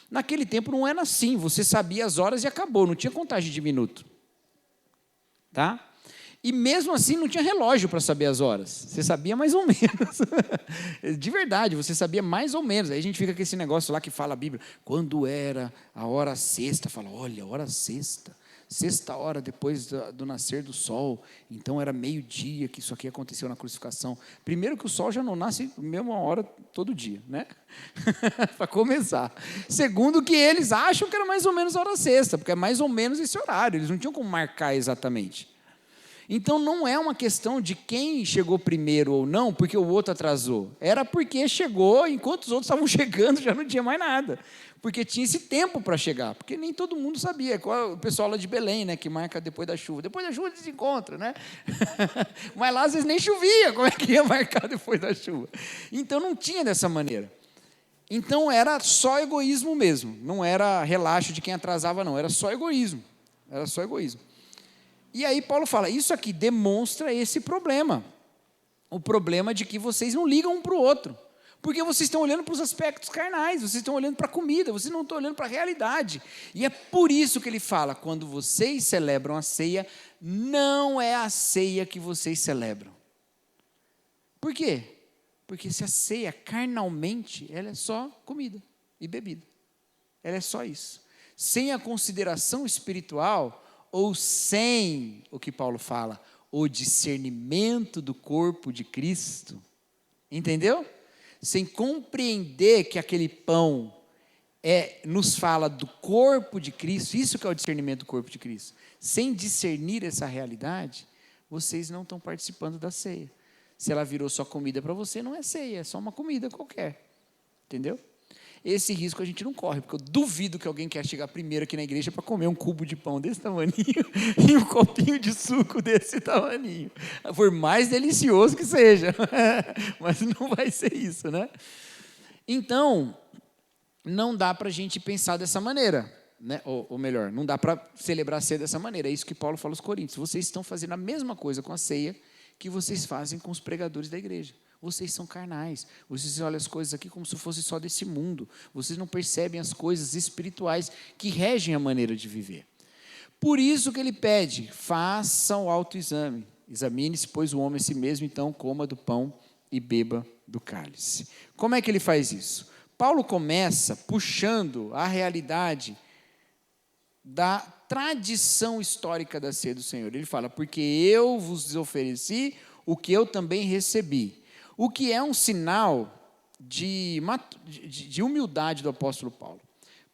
Naquele tempo não era assim, você sabia as horas e acabou, não tinha contagem de minuto. Tá? E mesmo assim não tinha relógio para saber as horas. Você sabia mais ou menos. De verdade, você sabia mais ou menos. Aí a gente fica com esse negócio lá que fala a Bíblia. Quando era a hora sexta, fala, olha, hora sexta. sexta hora depois do nascer do sol, então era meio-dia que isso aqui aconteceu na crucificação. Primeiro que o sol já não nasce na mesma hora todo dia, né? Para começar. Segundo que eles acham que era mais ou menos a hora sexta, porque é mais ou menos esse horário, eles não tinham como marcar exatamente. Então não é uma questão de quem chegou primeiro ou não, porque o outro atrasou. Era porque chegou, enquanto os outros estavam chegando, já não tinha mais nada. Porque tinha esse tempo para chegar, porque nem todo mundo sabia. O pessoal lá de Belém, né, que marca depois da chuva. Depois da chuva eles se encontram, né? Mas lá às vezes nem chovia, como é que ia marcar depois da chuva? Então não tinha dessa maneira. Então era só egoísmo mesmo, não era relaxo de quem atrasava não, era só egoísmo. Era só egoísmo. E aí Paulo fala, isso aqui demonstra esse problema. O problema de que vocês não ligam um para o outro. Porque vocês estão olhando para os aspectos carnais, vocês estão olhando para a comida, vocês não estão olhando para a realidade. E é por isso que ele fala, quando vocês celebram a ceia, não é a ceia que vocês celebram. Por quê? Porque se a ceia carnalmente, ela é só comida e bebida. Ela é só isso. Sem a consideração espiritual, ou sem o que Paulo fala, o discernimento do corpo de Cristo, entendeu? Sem compreender que aquele pão nos fala do corpo de Cristo, isso que é o discernimento do corpo de Cristo. Sem discernir essa realidade, vocês não estão participando da ceia. Se ela virou só comida para você, não é ceia, é só uma comida qualquer, entendeu? Esse risco a gente não corre, porque eu duvido que alguém quer chegar primeiro aqui na igreja para comer um cubo de pão desse tamaninho e um copinho de suco desse tamaninho. Por mais delicioso que seja, mas não vai ser isso, né? Então, não dá para a gente pensar dessa maneira, né? Ou melhor, não dá para celebrar a ceia dessa maneira. É isso que Paulo fala aos Coríntios. Vocês estão fazendo a mesma coisa com a ceia que vocês fazem com os pregadores da igreja. Vocês são carnais, vocês olham as coisas aqui como se fosse só desse mundo, vocês não percebem as coisas espirituais que regem a maneira de viver. Por isso que ele pede, façam o autoexame, examine-se, pois o homem a si mesmo, então coma do pão e beba do cálice. Como é que ele faz isso? Paulo começa puxando a realidade da tradição histórica da ceia do Senhor. Ele fala, porque eu vos ofereci o que eu também recebi. O que é um sinal de humildade do apóstolo Paulo.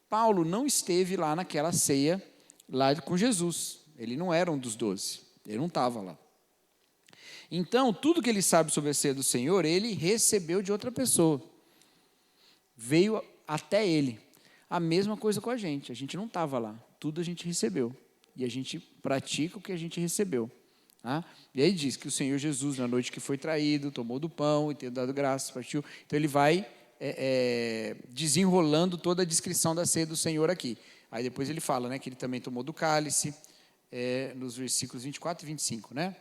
Paulo não esteve lá naquela ceia, lá com Jesus. Ele não era um dos 12. Ele não estava lá. Então, tudo que ele sabe sobre a ceia do Senhor, ele recebeu de outra pessoa. Veio até ele. A mesma coisa com a gente não estava lá. Tudo a gente recebeu. E a gente pratica o que a gente recebeu. E aí diz que o Senhor Jesus, na noite que foi traído, tomou do pão e tendo dado graças, partiu. Então ele vai desenrolando toda a descrição da ceia do Senhor aqui. Aí depois ele fala, né, que ele também tomou do cálice, nos versículos 24 e 25, né?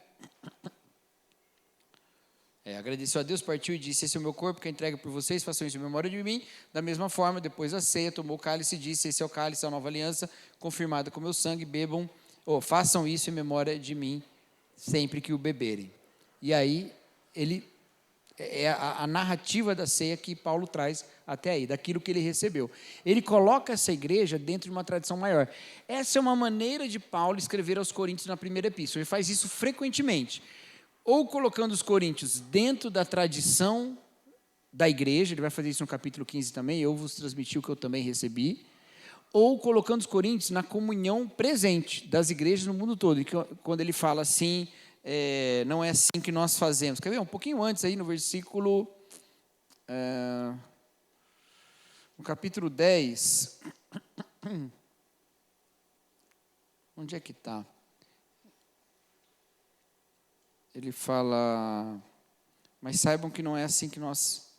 Agradeceu a Deus, partiu e disse, esse é o meu corpo que é entregue por vocês, façam isso em memória de mim. Da mesma forma, depois da ceia, tomou o cálice e disse, esse é o cálice da nova aliança, confirmada com meu sangue, bebam, façam isso em memória de mim, sempre que o beberem. E aí, a narrativa da ceia que Paulo traz até aí, daquilo que ele recebeu. Ele coloca essa igreja dentro de uma tradição maior. Essa é uma maneira de Paulo escrever aos Coríntios na primeira epístola. Ele faz isso frequentemente. Ou colocando os Coríntios dentro da tradição da igreja, ele vai fazer isso no capítulo 15 também, eu vos transmiti o que eu também recebi, ou colocando os Coríntios na comunhão presente das igrejas no mundo todo. E quando ele fala assim, não é assim que nós fazemos. Quer ver? Um pouquinho antes aí no versículo, no capítulo 10, onde é que está? Ele fala, mas saibam que não é assim que nós...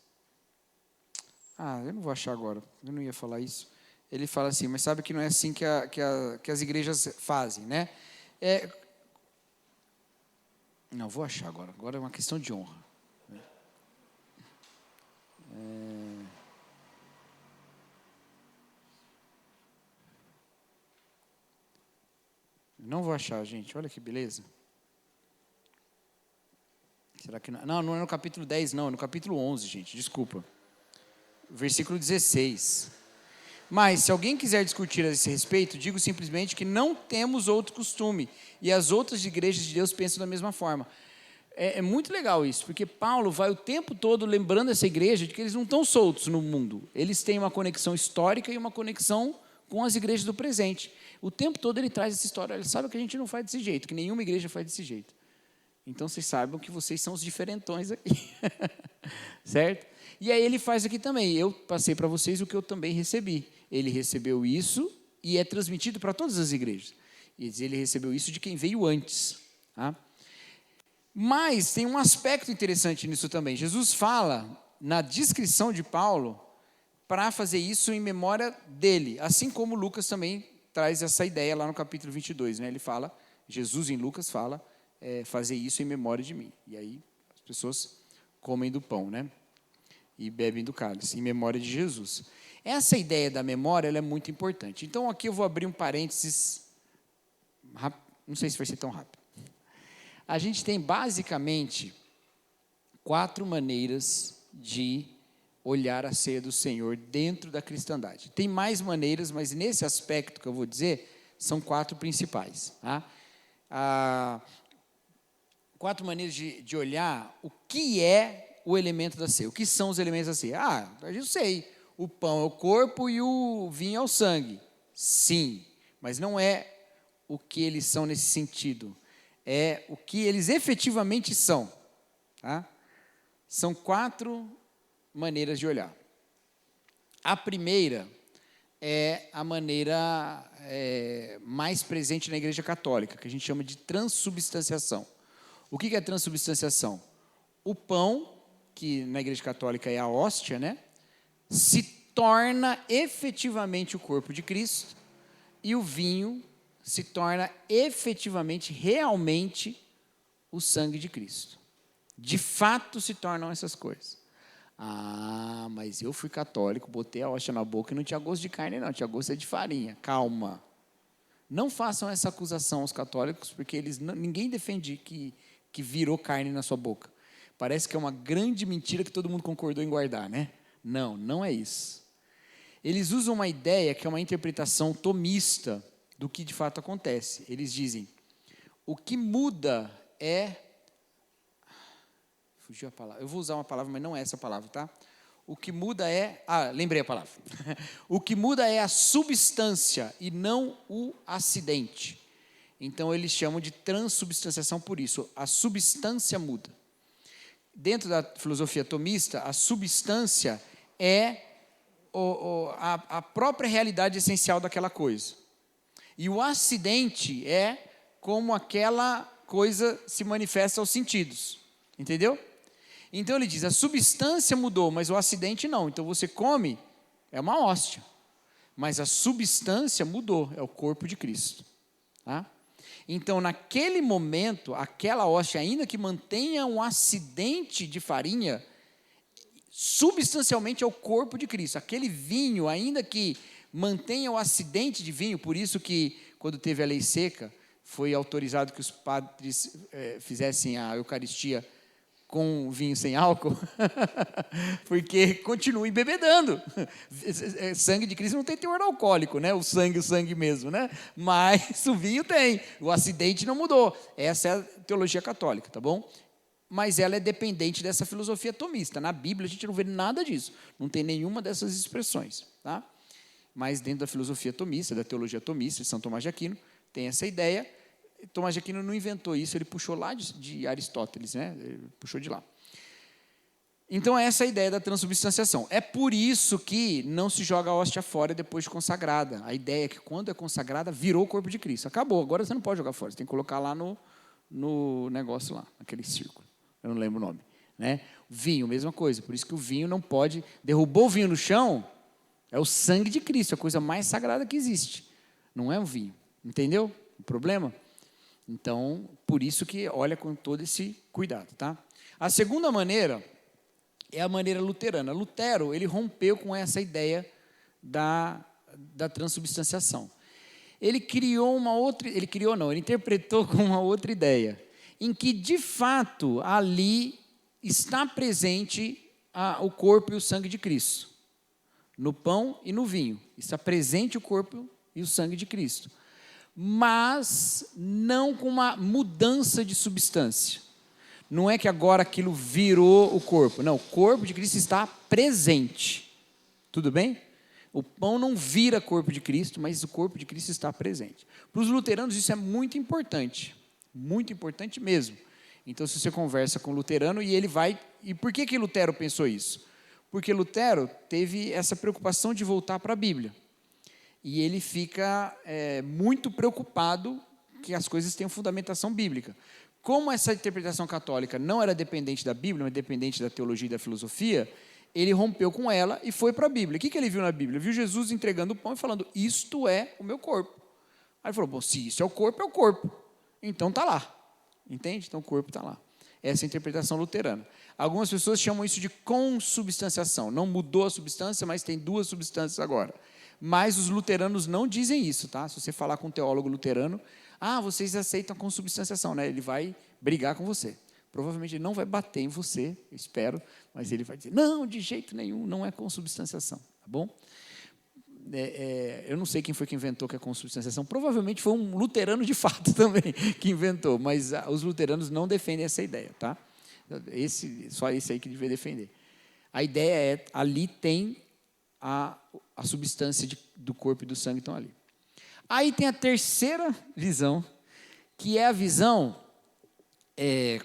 eu não vou achar agora, eu não ia falar isso. Ele fala assim, mas sabe que não é assim que as igrejas fazem, né? Não, vou achar agora é uma questão de honra. Não vou achar, gente, olha que beleza. Será que não? Não é no capítulo 10, não, é no capítulo 11, gente, desculpa. Versículo 16. Mas, se alguém quiser discutir a esse respeito, digo simplesmente que não temos outro costume, e as outras igrejas de Deus pensam da mesma forma. É muito legal isso, porque Paulo vai o tempo todo lembrando essa igreja de que eles não estão soltos no mundo. Eles têm uma conexão histórica e uma conexão com as igrejas do presente. O tempo todo ele traz essa história. Ele sabe que a gente não faz desse jeito, que nenhuma igreja faz desse jeito. Então, vocês saibam que vocês são os diferentões aqui. Certo? E aí ele faz aqui também. Eu passei para vocês o que eu também recebi. Ele recebeu isso e é transmitido para todas as igrejas. E ele recebeu isso de quem veio antes. Tá? Mas tem um aspecto interessante nisso também. Jesus fala na descrição de Paulo para fazer isso em memória dele, assim como Lucas também traz essa ideia lá no capítulo 22. Né? Ele fala, Jesus em Lucas fala, fazer isso em memória de mim. E aí as pessoas comem do pão, né? E bebem do cálice, em memória de Jesus. Essa ideia da memória ela é muito importante. Então aqui eu vou abrir um parênteses, não sei se vai ser tão rápido. A gente tem basicamente 4 maneiras de olhar a ceia do Senhor dentro da cristandade. Tem mais maneiras, mas nesse aspecto que eu vou dizer, são 4 principais. Tá? 4 maneiras de olhar o que é o elemento da ceia. O que são os elementos da ceia? Eu sei, o pão é o corpo e o vinho é o sangue. Sim, mas não é o que eles são nesse sentido. É o que eles efetivamente são. Tá? São 4 maneiras de olhar. A primeira é a maneira mais presente na Igreja Católica, que a gente chama de transubstanciação. O que é transubstanciação? O pão, que na Igreja Católica é a hóstia, né, se torna efetivamente o corpo de Cristo, e o vinho se torna efetivamente, realmente, o sangue de Cristo. De fato se tornam essas coisas. Mas eu fui católico, botei a hóstia na boca e não tinha gosto de carne não, tinha gosto de farinha. Calma. Não façam essa acusação aos católicos, porque ninguém defende que virou carne na sua boca. Parece que é uma grande mentira que todo mundo concordou em guardar, né? Não, não é isso. Eles usam uma ideia que é uma interpretação tomista do que de fato acontece. Eles dizem, o que muda é... Fugiu a palavra. Eu vou usar uma palavra, mas não é essa palavra, tá? O que muda é... lembrei a palavra. O que muda é a substância e não o acidente. Então, eles chamam de transubstanciação por isso. A substância muda. Dentro da filosofia tomista, a substância é a própria realidade essencial daquela coisa. E o acidente é como aquela coisa se manifesta aos sentidos. Entendeu? Então ele diz, a substância mudou, mas o acidente não. Então você come, é uma hóstia. Mas a substância mudou, é o corpo de Cristo. Tá? Então naquele momento, aquela hóstia, ainda que mantenha um acidente de farinha, substancialmente é o corpo de Cristo. Aquele vinho, ainda que mantenha o acidente de vinho, por isso que quando teve a lei seca, foi autorizado que os padres fizessem a Eucaristia com vinho sem álcool, porque continua embebedando. Sangue de Cristo não tem teor alcoólico, né? O sangue mesmo, né? Mas o vinho tem, o acidente não mudou. Essa é a teologia católica, tá bom? Mas ela é dependente dessa filosofia tomista. Na Bíblia a gente não vê nada disso, não tem nenhuma dessas expressões, tá? Mas dentro da filosofia tomista, da teologia tomista, de São Tomás de Aquino, tem essa ideia. Tomás de Aquino não inventou isso, ele puxou lá de Aristóteles, né? Ele puxou de lá. Então, essa é a ideia da transubstanciação. É por isso que não se joga a hóstia fora depois de consagrada. A ideia é que quando é consagrada, virou o corpo de Cristo. Acabou, agora você não pode jogar fora, você tem que colocar lá no negócio lá, naquele círculo. Eu não lembro o nome. Né? Vinho, mesma coisa. Por isso que o vinho não pode... Derrubou o vinho no chão, é o sangue de Cristo, a coisa mais sagrada que existe. Não é o vinho. Entendeu o problema? Então, por isso que olha com todo esse cuidado, tá? A segunda maneira é a maneira luterana. Lutero, ele rompeu com essa ideia da transubstanciação. Ele interpretou com uma outra ideia, em que, de fato, ali está presente o corpo e o sangue de Cristo. no pão e no vinho. Está presente o corpo e o sangue de Cristo. Mas não com uma mudança de substância. Não é que agora aquilo virou o corpo. Não, o corpo de Cristo está presente. Tudo bem? O pão não vira corpo de Cristo, mas o corpo de Cristo está presente. Para os luteranos isso é muito importante mesmo. Então, se você conversa com o luterano e ele vai... E por que Lutero pensou isso? Porque Lutero teve essa preocupação de voltar para a Bíblia. E ele fica muito preocupado que as coisas tenham fundamentação bíblica. Como essa interpretação católica não era dependente da Bíblia, mas dependente da teologia e da filosofia, ele rompeu com ela e foi para a Bíblia. O que ele viu na Bíblia? Viu Jesus entregando o pão e falando, isto é o meu corpo. Aí ele falou, bom, se isso é o corpo, então está lá. Entende? Então o corpo está lá. Essa é a interpretação luterana. Algumas pessoas chamam isso de consubstanciação. Não mudou a substância, mas tem duas substâncias agora. Mas os luteranos não dizem isso, tá? Se você falar com um teólogo luterano, vocês aceitam a consubstanciação, né? Ele vai brigar com você. Provavelmente ele não vai bater em você, eu espero, mas ele vai dizer, não, de jeito nenhum, não é consubstanciação, tá bom? Eu não sei quem foi que inventou que é consubstanciação, provavelmente foi um luterano de fato também que inventou, mas os luteranos não defendem essa ideia, tá? Só esse aí que devia defender. A ideia é, ali tem a substância do corpo e do sangue estão ali. Aí tem a terceira visão, que é a visão,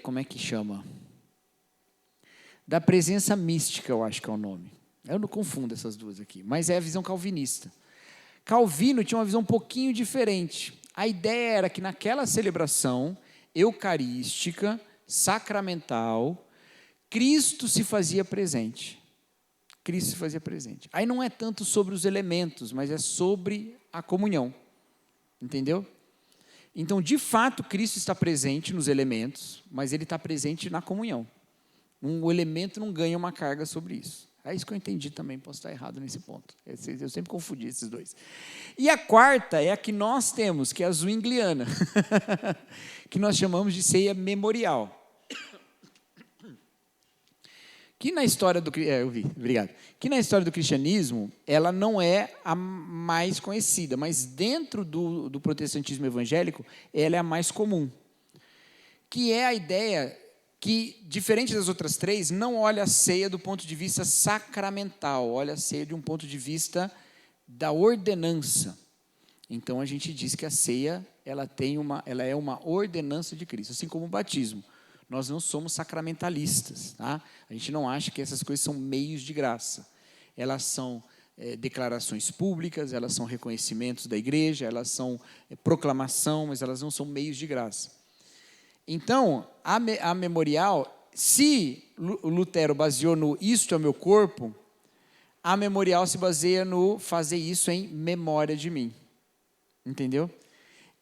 como é que chama? Da presença mística, eu acho que é o nome. Eu não confundo essas duas aqui, mas é a visão calvinista. Calvino tinha uma visão um pouquinho diferente. A ideia era que naquela celebração eucarística, sacramental, Cristo se fazia presente. Cristo se fazia presente. Aí não é tanto sobre os elementos, mas é sobre a comunhão. Entendeu? Então, de fato, Cristo está presente nos elementos, mas ele está presente na comunhão. O elemento não ganha uma carga sobre isso. É isso que eu entendi também, posso estar errado nesse ponto. Eu sempre confundi esses dois. E a quarta é a que nós temos, que é a zwingliana, que nós chamamos de ceia memorial. Que na história do Que na história do cristianismo, ela não é a mais conhecida, mas dentro do protestantismo evangélico, ela é a mais comum. Que é a ideia que, diferente das outras três, não olha a ceia do ponto de vista sacramental, olha a ceia de um ponto de vista da ordenança. Então, a gente diz que a ceia ela é uma ordenança de Cristo, assim como o batismo. Nós não somos sacramentalistas, tá? A gente não acha que essas coisas são meios de graça. Elas são declarações públicas, elas são reconhecimentos da igreja, elas são proclamação, mas elas não são meios de graça. Então, a memorial, se o Lutero baseou no isto é o meu corpo, a memorial se baseia no fazer isso em memória de mim. Entendeu?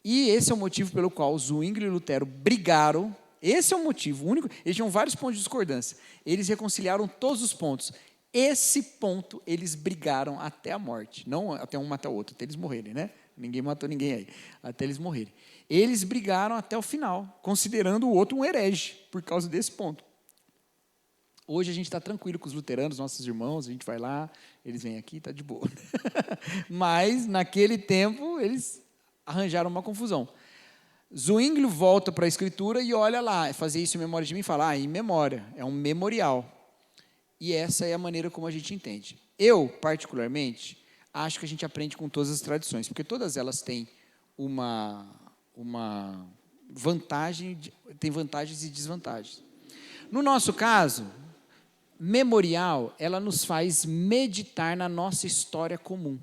E esse é o motivo pelo qual Zwingli e Lutero brigaram. Esse é o motivo único. Eles tinham vários pontos de discordância. Eles reconciliaram todos os pontos. Esse ponto, eles brigaram até a morte. Não até um matar o outro, até eles morrerem, né? Ninguém matou ninguém aí. Até eles morrerem. Eles brigaram até o final, considerando o outro um herege, por causa desse ponto. Hoje a gente está tranquilo com os luteranos, nossos irmãos, a gente vai lá, eles vêm aqui, está de boa. Mas, naquele tempo, eles arranjaram uma confusão. Zwingli volta para a Escritura e olha lá, fazer isso em memória de mim, e fala, em memória, é um memorial. E essa é a maneira como a gente entende. Eu, particularmente, acho que a gente aprende com todas as tradições, porque todas elas têm uma vantagem, tem vantagens e desvantagens. No nosso caso, memorial, ela nos faz meditar na nossa história comum.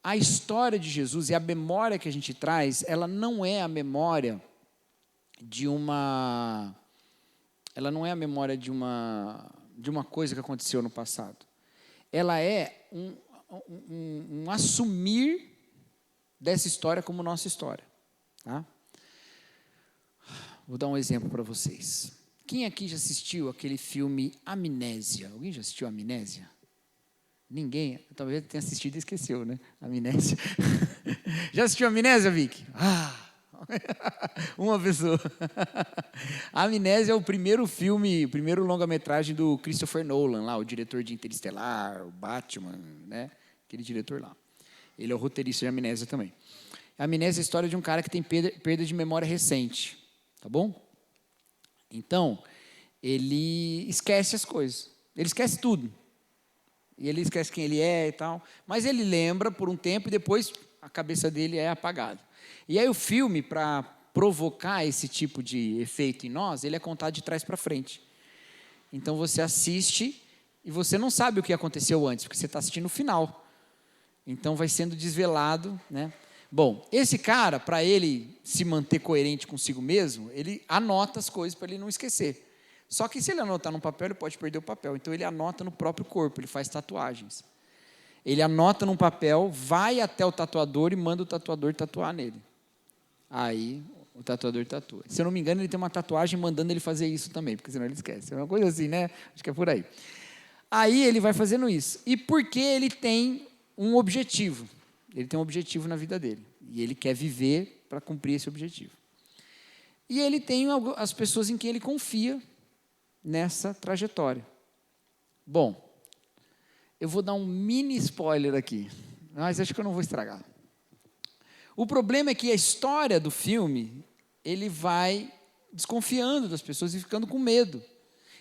A história de Jesus e a memória que a gente traz, ela não é a memória de uma coisa que aconteceu no passado. Ela é um assumir dessa história como nossa história. Tá? Vou dar um exemplo para vocês. Quem aqui já assistiu aquele filme Amnésia? Alguém já assistiu Amnésia? Ninguém? Talvez tenha assistido e esqueceu, né? Amnésia. Já assistiu Amnésia, Vicky? Uma pessoa. A Amnésia é o primeiro filme, o primeiro longa-metragem do Christopher Nolan, lá, o diretor de Interestelar, o Batman, né? Aquele diretor lá. Ele é o roteirista de Amnésia também. A Amnésia é a história de um cara que tem perda de memória recente, tá bom? Então, ele esquece as coisas. Ele esquece tudo. E ele esquece quem ele é e tal. Mas ele lembra por um tempo e depois a cabeça dele é apagada. E aí o filme, para provocar esse tipo de efeito em nós, ele é contado de trás para frente. Então você assiste e você não sabe o que aconteceu antes, porque você está assistindo o final. Então vai sendo desvelado, né? Bom, esse cara, para ele se manter coerente consigo mesmo, ele anota as coisas para ele não esquecer. Só que se ele anotar no papel, ele pode perder o papel. Então ele anota no próprio corpo, ele faz tatuagens. Ele anota num papel, vai até o tatuador e manda o tatuador tatuar nele. Aí o tatuador tatua. Se eu não me engano, ele tem uma tatuagem mandando ele fazer isso também, porque senão ele esquece. É uma coisa assim, né? Acho que é por aí. Aí ele vai fazendo isso. E porque ele tem um objetivo. Ele tem um objetivo na vida dele. E ele quer viver para cumprir esse objetivo. E ele tem as pessoas em quem ele confia nessa trajetória. Bom, eu vou dar um mini spoiler aqui, mas acho que eu não vou estragar. O problema é que a história do filme, ele vai desconfiando das pessoas e ficando com medo.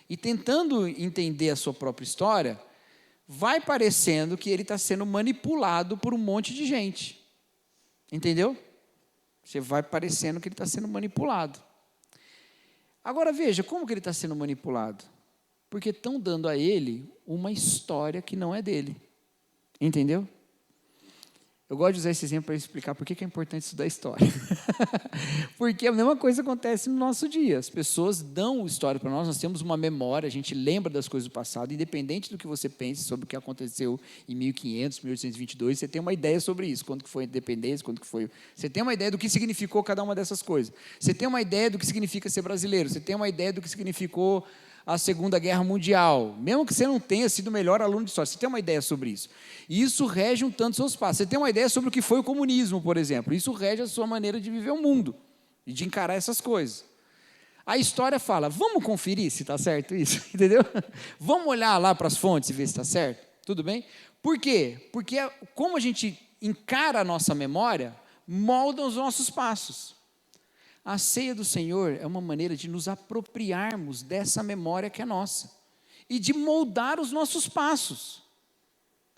E tentando entender a sua própria história, vai parecendo que ele está sendo manipulado por um monte de gente. Entendeu? Você vai parecendo que ele está sendo manipulado. Agora veja, como que ele está sendo manipulado? Porque estão dando a ele uma história que não é dele. Entendeu? Eu gosto de usar esse exemplo para explicar por que é importante estudar história. Porque a mesma coisa acontece no nosso dia. As pessoas dão história para nós temos uma memória, a gente lembra das coisas do passado, independente do que você pense sobre o que aconteceu em 1500, 1822, você tem uma ideia sobre isso, quando que foi a independência, quando que foi... Você tem uma ideia do que significou cada uma dessas coisas. Você tem uma ideia do que significa ser brasileiro, você tem uma ideia do que significou a Segunda Guerra Mundial, mesmo que você não tenha sido o melhor aluno de história, você tem uma ideia sobre isso. E isso rege um tanto seus passos. Você tem uma ideia sobre o que foi o comunismo, por exemplo. Isso rege a sua maneira de viver o mundo e de encarar essas coisas. A história fala, vamos conferir se está certo isso, entendeu? Vamos olhar lá para as fontes e ver se está certo, tudo bem? Por quê? Porque como a gente encara a nossa memória, molda os nossos passos. A ceia do Senhor é uma maneira de nos apropriarmos dessa memória que é nossa e de moldar os nossos passos.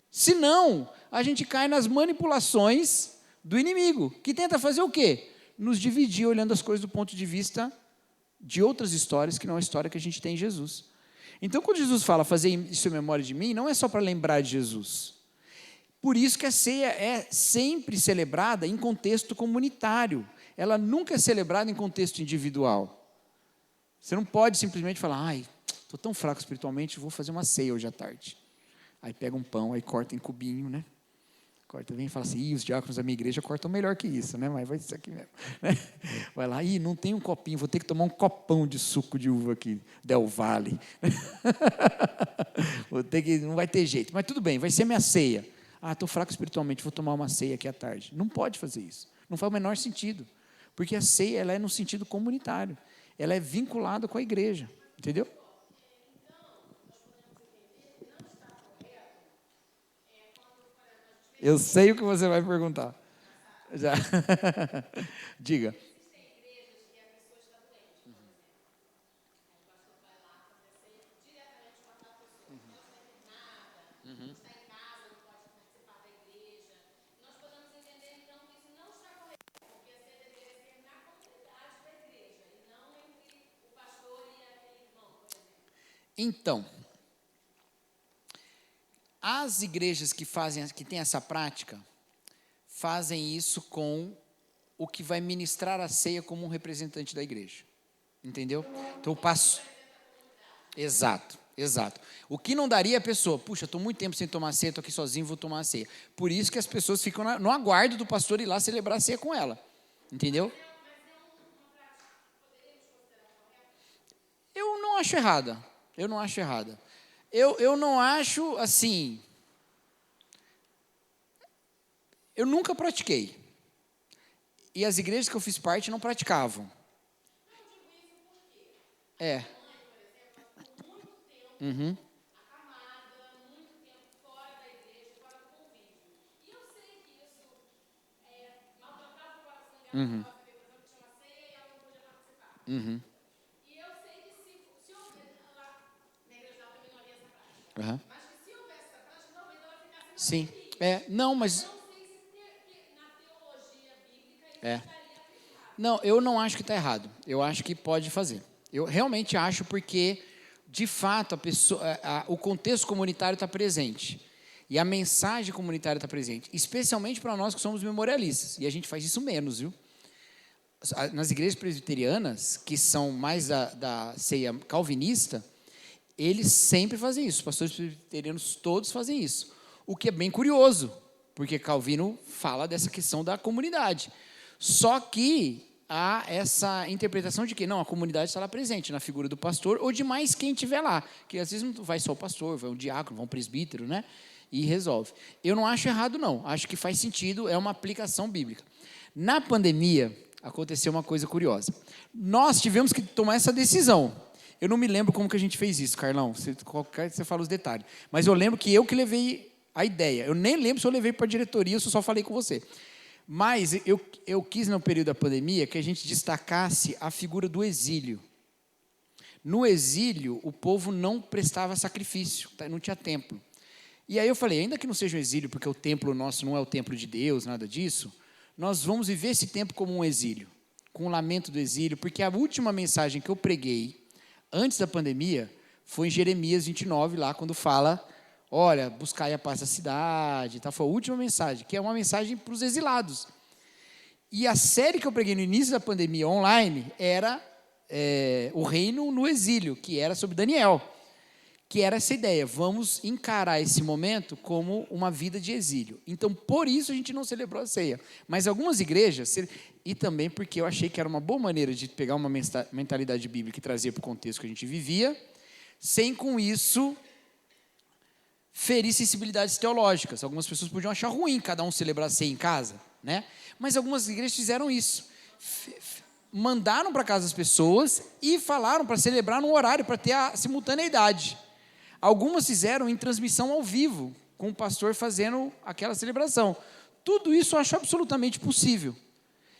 Senão, a gente cai nas manipulações do inimigo, que tenta fazer o quê? Nos dividir olhando as coisas do ponto de vista de outras histórias, que não é a história que a gente tem em Jesus. Então, quando Jesus fala fazer isso em memória de mim, não é só para lembrar de Jesus. Por isso que a ceia é sempre celebrada em contexto comunitário. Ela nunca é celebrada em contexto individual. Você não pode simplesmente falar, ai, estou tão fraco espiritualmente, vou fazer uma ceia hoje à tarde. Aí pega um pão, aí corta em cubinho, né? Corta bem e fala assim, os diáconos da minha igreja cortam melhor que isso, né? Mas vai ser aqui mesmo. Né? Vai lá, não tem um copinho, vou ter que tomar um copão de suco de uva aqui, Del Valle. Não vai ter jeito, mas tudo bem, vai ser minha ceia. Estou fraco espiritualmente, vou tomar uma ceia aqui à tarde. Não pode fazer isso, não faz o menor sentido. Porque a ceia ela é no sentido comunitário, ela é vinculada com a igreja, entendeu? Eu sei o que você vai perguntar. Já. Diga. Então, as igrejas que têm essa prática, fazem isso com o que vai ministrar a ceia como um representante da igreja. Entendeu? Então eu passo. Exato. O que não daria a pessoa, puxa, estou muito tempo sem tomar ceia, estou aqui sozinho, vou tomar a ceia. Por isso que as pessoas ficam no aguardo do pastor ir lá celebrar a ceia com ela. Entendeu? Eu não acho errada. Eu não acho assim. Eu nunca pratiquei. E as igrejas que eu fiz parte não praticavam. É. Uhum. Uhum. Uhum. Uhum. Sim. Não, mas é. Não, eu não acho que está errado. Eu acho que pode fazer. Eu realmente acho porque, de fato, a pessoa, o contexto comunitário está presente. E a mensagem comunitária está presente. Especialmente para nós que somos memorialistas. E a gente faz isso menos, viu? Nas igrejas presbiterianas, que são mais da ceia calvinista, eles sempre fazem isso. Os pastores presbiterianos todos fazem isso. O que é bem curioso, porque Calvino fala dessa questão da comunidade. Só que há essa interpretação de que não, a comunidade está lá presente, na figura do pastor ou de mais quem estiver lá. Que às vezes não vai só o pastor, vai um diácono, vai um presbítero, né? E resolve. Eu não acho errado, não. Acho que faz sentido, é uma aplicação bíblica. Na pandemia, aconteceu uma coisa curiosa. Nós tivemos que tomar essa decisão. Eu não me lembro como que a gente fez isso, Carlão. Você fala os detalhes. Mas eu lembro que eu que levei a ideia. Eu nem lembro se eu levei para a diretoria ou se eu só falei com você. Mas eu quis, no período da pandemia, que a gente destacasse a figura do exílio. No exílio, o povo não prestava sacrifício, não tinha templo. E aí eu falei, ainda que não seja um exílio, porque o templo nosso não é o templo de Deus, nada disso, nós vamos viver esse tempo como um exílio, com o lamento do exílio, porque a última mensagem que eu preguei, antes da pandemia, foi em Jeremias 29, lá quando fala, olha, buscai a paz da cidade, tá? Foi a última mensagem, que é uma mensagem para os exilados. E a série que eu preguei no início da pandemia online era o reino no exílio, que era sobre Daniel, que era essa ideia, vamos encarar esse momento como uma vida de exílio. Então, por isso a gente não celebrou a ceia. Mas algumas igrejas, e também porque eu achei que era uma boa maneira de pegar uma mentalidade bíblica e trazer para o contexto que a gente vivia, sem com isso ferir sensibilidades teológicas. Algumas pessoas podiam achar ruim cada um celebrar a ceia em casa, né? Mas algumas igrejas fizeram isso. Mandaram para casa as pessoas e falaram para celebrar num horário, para ter a simultaneidade. Algumas fizeram em transmissão ao vivo, com o pastor fazendo aquela celebração. Tudo isso eu acho absolutamente possível.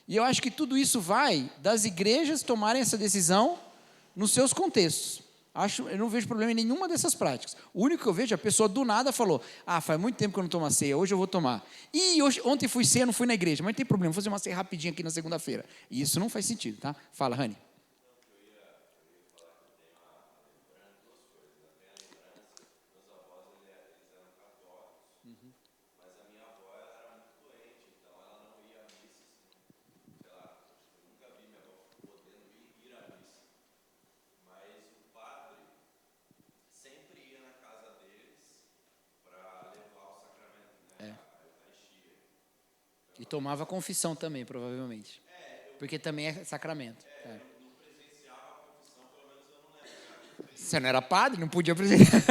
E eu acho que tudo isso vai das igrejas tomarem essa decisão nos seus contextos. Eu não vejo problema em nenhuma dessas práticas. O único que eu vejo, a pessoa do nada falou, faz muito tempo que eu não tomo a ceia, hoje eu vou tomar. E ontem fui ceia, não fui na igreja, mas não tem problema, vou fazer uma ceia rapidinho aqui na segunda-feira. E isso não faz sentido, tá? Fala, Rani. E tomava confissão também, provavelmente. Porque também é sacramento. Você não era padre, não podia presenciar.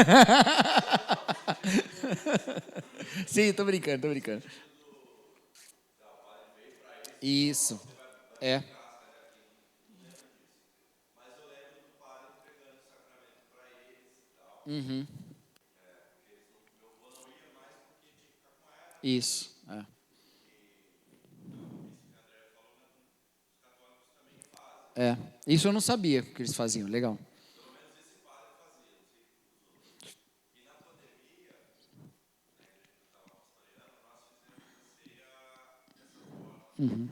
Sim, estou brincando. Isso. É. Uhum. Isso. Isso eu não sabia que eles faziam. Legal. Uhum.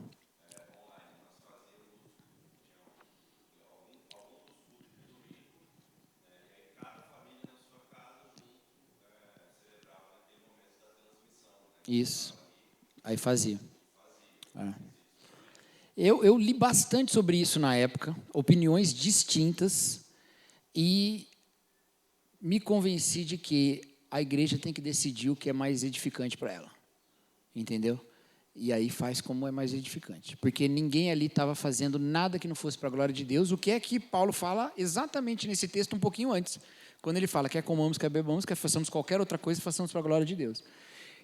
Isso. Aí fazia. Eu li bastante sobre isso na época, opiniões distintas, e me convenci de que a igreja tem que decidir o que é mais edificante para ela. Entendeu? E aí faz como é mais edificante. Porque ninguém ali estava fazendo nada que não fosse para a glória de Deus, o que é que Paulo fala exatamente nesse texto um pouquinho antes. Quando ele fala, quer comamos, quer bebamos, quer façamos qualquer outra coisa, façamos para a glória de Deus.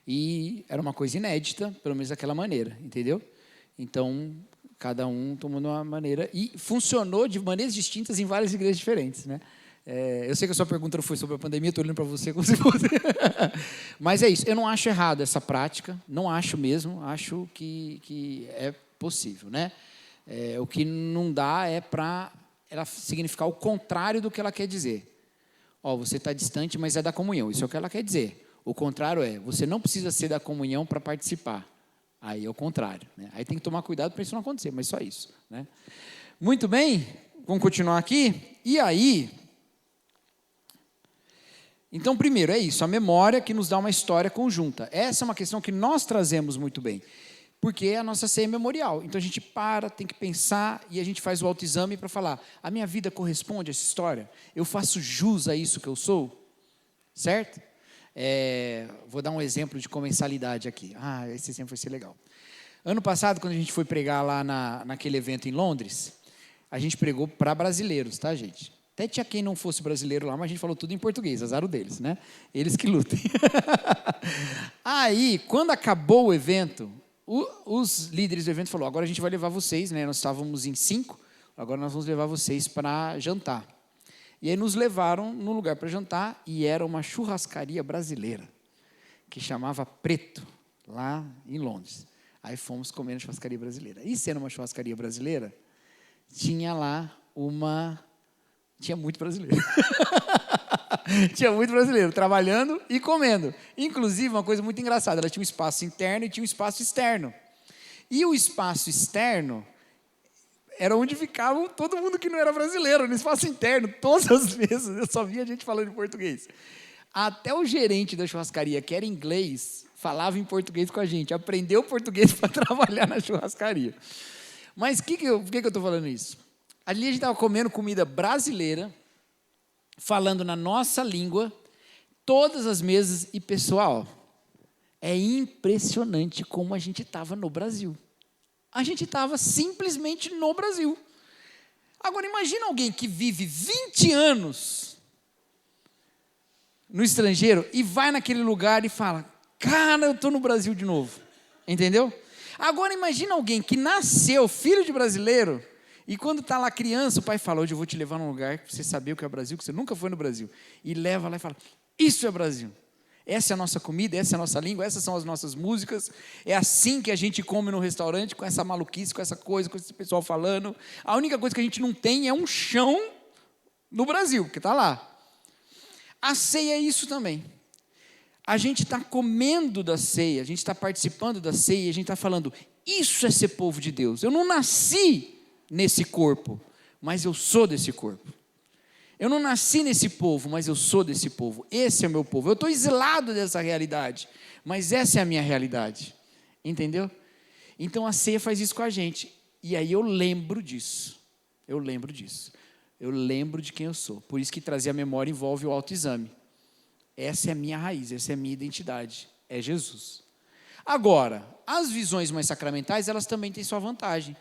E era uma coisa inédita, pelo menos daquela maneira, entendeu? Então, cada um tomou de uma maneira, e funcionou de maneiras distintas em várias igrejas diferentes, né? Eu sei que a sua pergunta não foi sobre a pandemia, estou olhando para você como se fosse. Mas é isso, eu não acho errado essa prática, não acho mesmo, acho que é possível, né? O que não dá é para ela significar o contrário do que ela quer dizer. Você está distante, mas é da comunhão, isso é o que ela quer dizer. O contrário você não precisa ser da comunhão para participar. Aí é o contrário, né? Aí tem que tomar cuidado para isso não acontecer, mas só isso, né? Muito bem, vamos continuar aqui. E aí, então, primeiro, é isso, a memória que nos dá uma história conjunta. Essa é uma questão que nós trazemos muito bem, porque a nossa ceia é memorial. Então, a gente tem que pensar e a gente faz o autoexame para falar, a minha vida corresponde a essa história? Eu faço jus a isso que eu sou? Certo? Vou dar um exemplo de comensalidade aqui. Esse exemplo vai ser legal. Ano passado, quando a gente foi pregar lá naquele evento em Londres, a gente pregou para brasileiros, tá, gente? Até tinha quem não fosse brasileiro lá, mas a gente falou tudo em português, azar o deles, né? Eles que lutem. Aí, quando acabou o evento, os líderes do evento falaram, agora a gente vai levar vocês, né? Nós estávamos em 5, agora nós vamos levar vocês para jantar. E aí nos levaram num lugar para jantar, e era uma churrascaria brasileira, que chamava Preto, lá em Londres. Aí fomos comer na churrascaria brasileira. E sendo uma churrascaria brasileira, tinha lá tinha muito brasileiro. Tinha muito brasileiro trabalhando e comendo. Inclusive, uma coisa muito engraçada, ela tinha um espaço interno e tinha um espaço externo. E o espaço externo era onde ficava todo mundo que não era brasileiro, no espaço interno, todas as vezes, eu só via gente falando em português. Até o gerente da churrascaria, que era inglês, falava em português com a gente, aprendeu português para trabalhar na churrascaria. Mas por que eu estou falando isso? Ali a gente estava comendo comida brasileira, falando na nossa língua, todas as mesas, e pessoal, é impressionante como a gente estava no Brasil. A gente estava simplesmente no Brasil. Agora, imagina alguém que vive 20 anos no estrangeiro e vai naquele lugar e fala, cara, eu estou no Brasil de novo. Entendeu? Agora, imagina alguém que nasceu, filho de brasileiro, e quando está lá criança, o pai fala, hoje eu vou te levar num lugar para você saber o que é o Brasil, que você nunca foi no Brasil. E leva lá e fala, isso é Brasil. Essa é a nossa comida, essa é a nossa língua, essas são as nossas músicas. É assim que a gente come no restaurante, com essa maluquice, com essa coisa, com esse pessoal falando. A única coisa que a gente não tem é um chão no Brasil, porque está lá. A ceia é isso também. A gente está comendo da ceia, a gente está participando da ceia, a gente está falando, isso é ser povo de Deus. Eu não nasci nesse corpo, mas eu sou desse corpo. Eu não nasci nesse povo, mas eu sou desse povo. Esse é o meu povo. Eu estou exilado dessa realidade, mas essa é a minha realidade. Entendeu? Então a ceia faz isso com a gente. E aí eu lembro disso. Eu lembro de quem eu sou. Por isso que trazer a memória envolve o autoexame. Essa é a minha raiz, essa é a minha identidade. É Jesus. Agora, as visões mais sacramentais, elas também têm sua vantagem.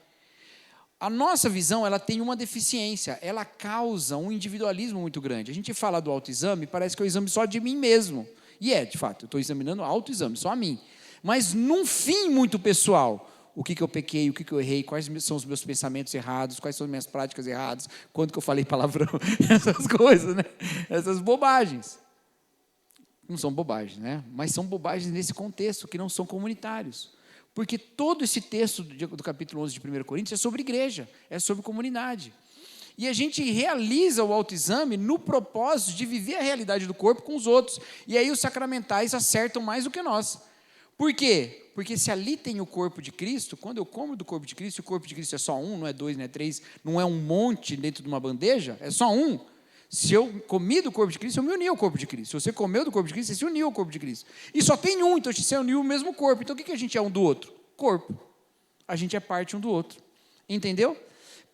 A nossa visão, ela tem uma deficiência, ela causa um individualismo muito grande. A gente fala do autoexame, parece que é o exame só de mim mesmo. E de fato, eu estou examinando o autoexame, só a mim. Mas num fim muito pessoal, o que eu pequei, o que eu errei, quais são os meus pensamentos errados, quais são as minhas práticas erradas, quando que eu falei palavrão, essas coisas, né? Essas bobagens. Não são bobagens, né? Mas são bobagens nesse contexto, que não são comunitários. Porque todo esse texto do capítulo 11 de 1 Coríntios é sobre igreja, é sobre comunidade. E a gente realiza o autoexame no propósito de viver a realidade do corpo com os outros. E aí os sacramentais acertam mais do que nós. Por quê? Porque se ali tem o corpo de Cristo, quando eu como do corpo de Cristo, e o corpo de Cristo é só um, não é dois, não é três, não é um monte dentro de uma bandeja, é só um. Se eu comi do corpo de Cristo, eu me uni ao corpo de Cristo. Se você comeu do corpo de Cristo, você se uniu ao corpo de Cristo. E só tem um, então você uniu o mesmo corpo. Então o que a gente é um do outro? Corpo. A gente é parte um do outro. Entendeu?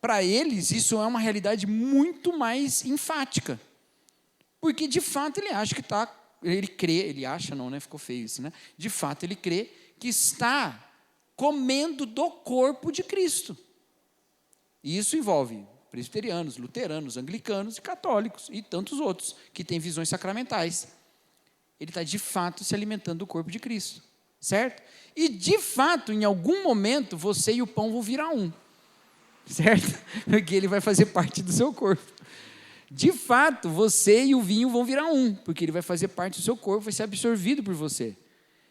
Para eles, isso é uma realidade muito mais enfática. Porque, de fato, ele acha que está... Ele crê, ele acha não, né? Ficou feio isso, né? De fato, ele crê que está comendo do corpo de Cristo. E isso envolve presbiterianos, luteranos, anglicanos e católicos e tantos outros que têm visões sacramentais. Ele está de fato se alimentando do corpo de Cristo. certo? E, de fato, em algum momento, você e o pão vão virar um, certo? Porque ele vai fazer parte do seu corpo. De fato, você e o vinho vão virar um, porque ele vai fazer parte do seu corpo, vai ser absorvido por você.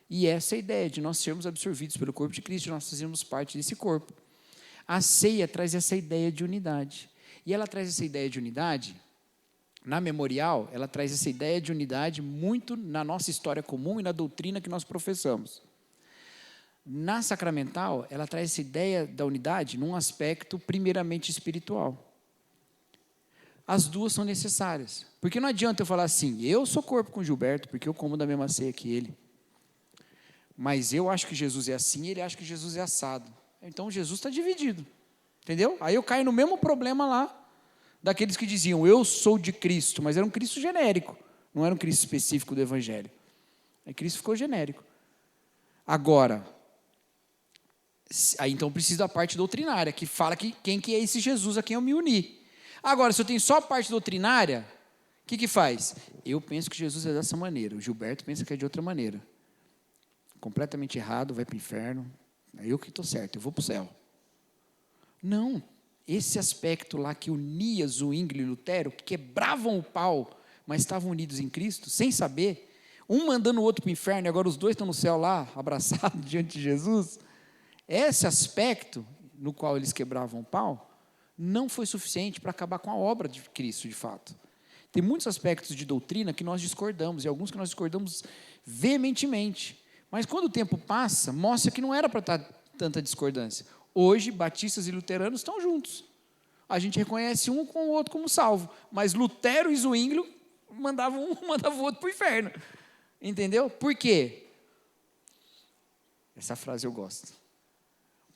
E essa é a ideia de nós sermos absorvidos pelo corpo de Cristo, nós fazemos parte desse corpo. A ceia traz essa ideia de unidade. E ela traz essa ideia de unidade, na memorial, ela traz essa ideia de unidade muito na nossa história comum e na doutrina que nós professamos. Na sacramental, ela traz essa ideia da unidade num aspecto primeiramente espiritual. As duas são necessárias. Porque não adianta eu falar assim, eu sou corpo com Gilberto, porque eu como da mesma ceia que ele. Mas eu acho que Jesus é assim e ele acha que Jesus é assado. Então Jesus está dividido. Entendeu? Aí eu caio no mesmo problema lá, daqueles que diziam, eu sou de Cristo, mas era um Cristo genérico, não era um Cristo específico do Evangelho. Aí Cristo ficou genérico. Agora, aí então preciso da parte doutrinária, que fala que quem que é esse Jesus a quem eu me uni. Agora, se eu tenho só a parte doutrinária, o que faz? Eu penso que Jesus é dessa maneira, o Gilberto pensa que é de outra maneira. Completamente errado, vai para o inferno, é eu que estou certo, eu vou para o céu. Não, esse aspecto lá que unia Zwingli e Lutero, que quebravam o pau, mas estavam unidos em Cristo, sem saber, um mandando o outro para o inferno, e agora os dois estão no céu lá, abraçados diante de Jesus, esse aspecto no qual eles quebravam o pau, não foi suficiente para acabar com a obra de Cristo, de fato. Tem muitos aspectos de doutrina que nós discordamos, e alguns que nós discordamos veementemente, mas quando o tempo passa, mostra que não era para estar tanta discordância. Hoje, batistas e luteranos estão juntos. A gente reconhece um com o outro como salvo. Mas Lutero e Zwingli mandavam um, mandavam o outro para o inferno. Entendeu? Por quê? Essa frase eu gosto.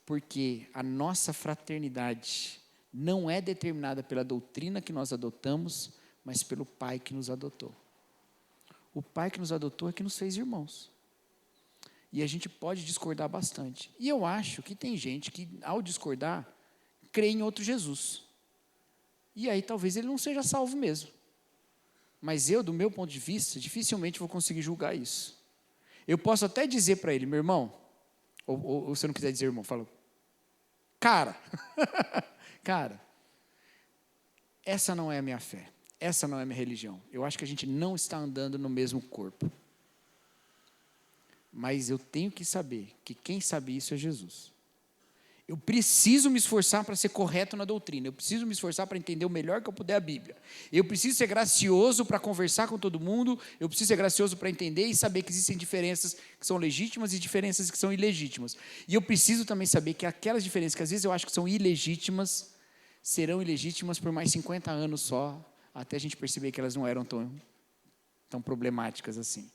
Porque a nossa fraternidade não é determinada pela doutrina que nós adotamos, mas pelo Pai que nos adotou. O Pai que nos adotou é que nos fez irmãos. E a gente pode discordar bastante. E eu acho que tem gente que, ao discordar, crê em outro Jesus. E aí talvez ele não seja salvo mesmo. Mas eu, do meu ponto de vista, dificilmente vou conseguir julgar isso. Eu posso até dizer para ele, meu irmão, ou se eu não quiser dizer irmão, falo, cara, essa não é a minha fé, essa não é a minha religião. Eu acho que a gente não está andando no mesmo corpo. Mas eu tenho que saber que quem sabe isso é Jesus. Eu preciso me esforçar para ser correto na doutrina. Eu preciso me esforçar para entender o melhor que eu puder a Bíblia. Eu preciso ser gracioso para conversar com todo mundo. Eu preciso ser gracioso para entender e saber que existem diferenças que são legítimas e diferenças que são ilegítimas. E eu preciso também saber que aquelas diferenças que às vezes eu acho que são ilegítimas, serão ilegítimas por mais 50 anos só, até a gente perceber que elas não eram tão problemáticas assim.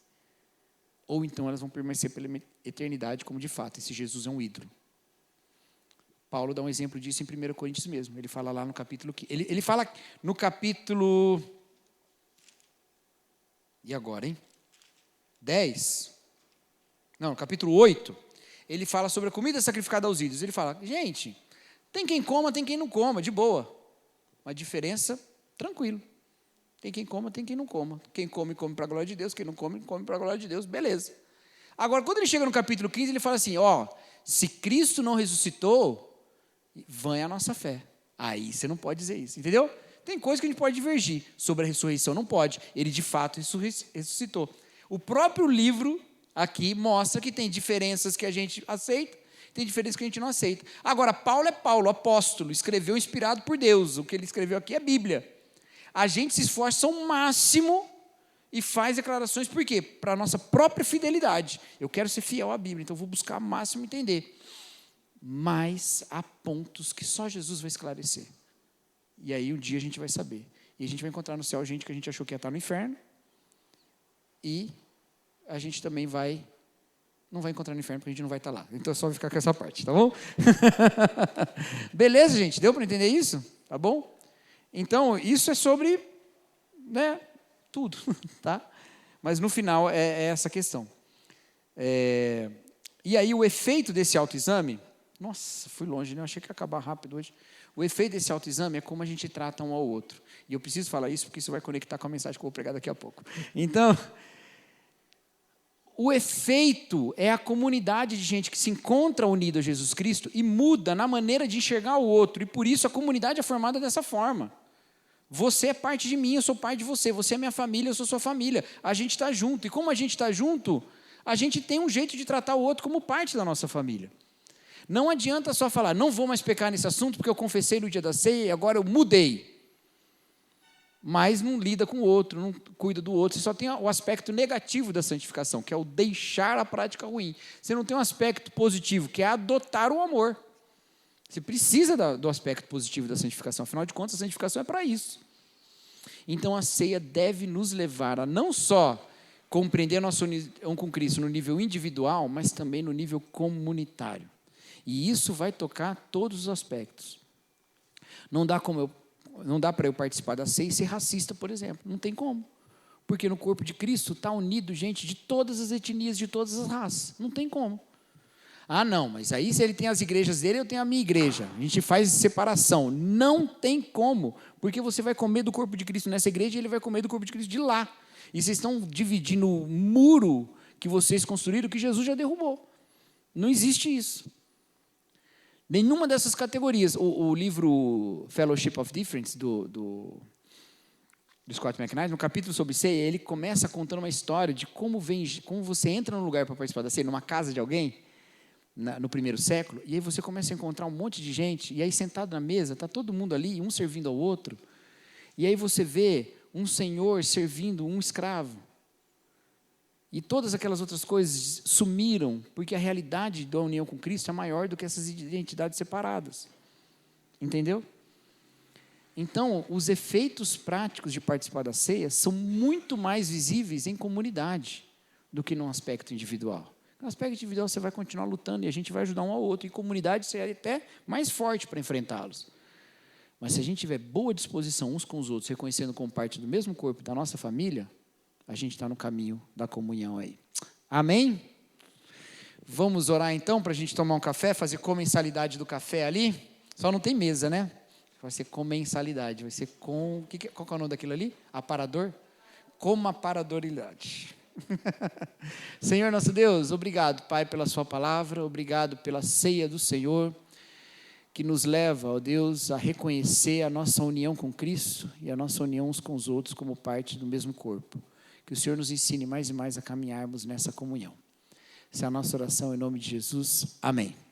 Ou então elas vão permanecer pela eternidade, como de fato, esse Jesus é um ídolo. Paulo dá um exemplo disso em 1 Coríntios mesmo. Ele fala lá no capítulo... Ele fala no capítulo... E agora, hein? 10. Não, no capítulo 8. Ele fala sobre a comida sacrificada aos ídolos. Ele fala, gente, tem quem coma, tem quem não coma, de boa. Uma diferença, tranquilo. Tem quem coma, tem quem não coma. Quem come, come para a glória de Deus. Quem não come, come para a glória de Deus. Beleza. Agora, quando ele chega no capítulo 15, ele fala assim, se Cristo não ressuscitou, vã é a nossa fé. Aí você não pode dizer isso, entendeu? Tem coisa que a gente pode divergir. Sobre a ressurreição não pode. Ele, de fato, ressuscitou. O próprio livro aqui mostra que tem diferenças que a gente aceita, tem diferenças que a gente não aceita. Agora, Paulo é Paulo, apóstolo, escreveu inspirado por Deus. O que ele escreveu aqui é Bíblia. A gente se esforça ao máximo e faz declarações, por quê? Para a nossa própria fidelidade. Eu quero ser fiel à Bíblia, então eu vou buscar ao máximo entender. Mas há pontos que só Jesus vai esclarecer. E aí um dia a gente vai saber. E a gente vai encontrar no céu gente que a gente achou que ia estar no inferno. E a gente também não vai encontrar no inferno porque a gente não vai estar lá. Então é só ficar com essa parte, tá bom? Beleza, gente? Deu para entender isso? Tá bom? Então, isso é sobre, tudo, tá? Mas no final é essa questão. E aí o efeito desse autoexame, nossa, fui longe, né? Eu achei que ia acabar rápido hoje. O efeito desse autoexame é como a gente trata um ao outro. E eu preciso falar isso porque isso vai conectar com a mensagem que eu vou pregar daqui a pouco. Então, o efeito é a comunidade de gente que se encontra unida a Jesus Cristo e muda na maneira de enxergar o outro. E por isso a comunidade é formada dessa forma. Você é parte de mim, eu sou parte de você. Você é minha família, eu sou sua família. A gente está junto. E como a gente está junto, a gente tem um jeito de tratar o outro como parte da nossa família. Não adianta só falar, não vou mais pecar nesse assunto porque eu confessei no dia da ceia e agora eu mudei. Mas não lida com o outro, não cuida do outro. Você só tem o aspecto negativo da santificação, que é o deixar a prática ruim. Você não tem um aspecto positivo, que é adotar o amor. Você precisa do aspecto positivo da santificação. Afinal de contas, a santificação é para isso. Então, a ceia deve nos levar a não só compreender nossa união com Cristo no nível individual, mas também no nível comunitário. E isso vai tocar todos os aspectos. Não dá para eu participar da ceia e ser racista, por exemplo. Não tem como. Porque no corpo de Cristo está unido gente de todas as etnias, de todas as raças. Não tem como. Ah, não, mas aí se ele tem as igrejas dele, eu tenho a minha igreja. A gente faz separação. Não tem como. Porque você vai comer do corpo de Cristo nessa igreja e ele vai comer do corpo de Cristo de lá. E vocês estão dividindo o muro que vocês construíram, que Jesus já derrubou. Não existe isso. Nenhuma dessas categorias. O livro Fellowship of Difference, do Scott McKnight, no capítulo sobre ceia, ele começa contando uma história de como você entra num lugar para participar da ceia, numa casa de alguém, no primeiro século, e aí você começa a encontrar um monte de gente, e aí sentado na mesa, está todo mundo ali, um servindo ao outro, e aí você vê um senhor servindo um escravo. E todas aquelas outras coisas sumiram, porque a realidade da união com Cristo é maior do que essas identidades separadas. Entendeu? Então, os efeitos práticos de participar da ceia são muito mais visíveis em comunidade do que no aspecto individual. No aspecto individual você vai continuar lutando e a gente vai ajudar um ao outro. Em comunidade você é até mais forte para enfrentá-los. Mas se a gente tiver boa disposição uns com os outros, reconhecendo como parte do mesmo corpo da nossa família, a gente está no caminho da comunhão aí. Amém? Vamos orar então para a gente tomar um café, fazer comensalidade do café ali. Só não tem mesa, né? Vai ser comensalidade, vai ser com... Qual que é o nome daquilo ali? Aparador? Como aparadoridade. Senhor nosso Deus, obrigado, Pai, pela sua palavra, obrigado pela ceia do Senhor, que nos leva, ó Deus, a reconhecer a nossa união com Cristo e a nossa união uns com os outros como parte do mesmo corpo. Que o Senhor nos ensine mais e mais a caminharmos nessa comunhão. Essa é a nossa oração em nome de Jesus. Amém.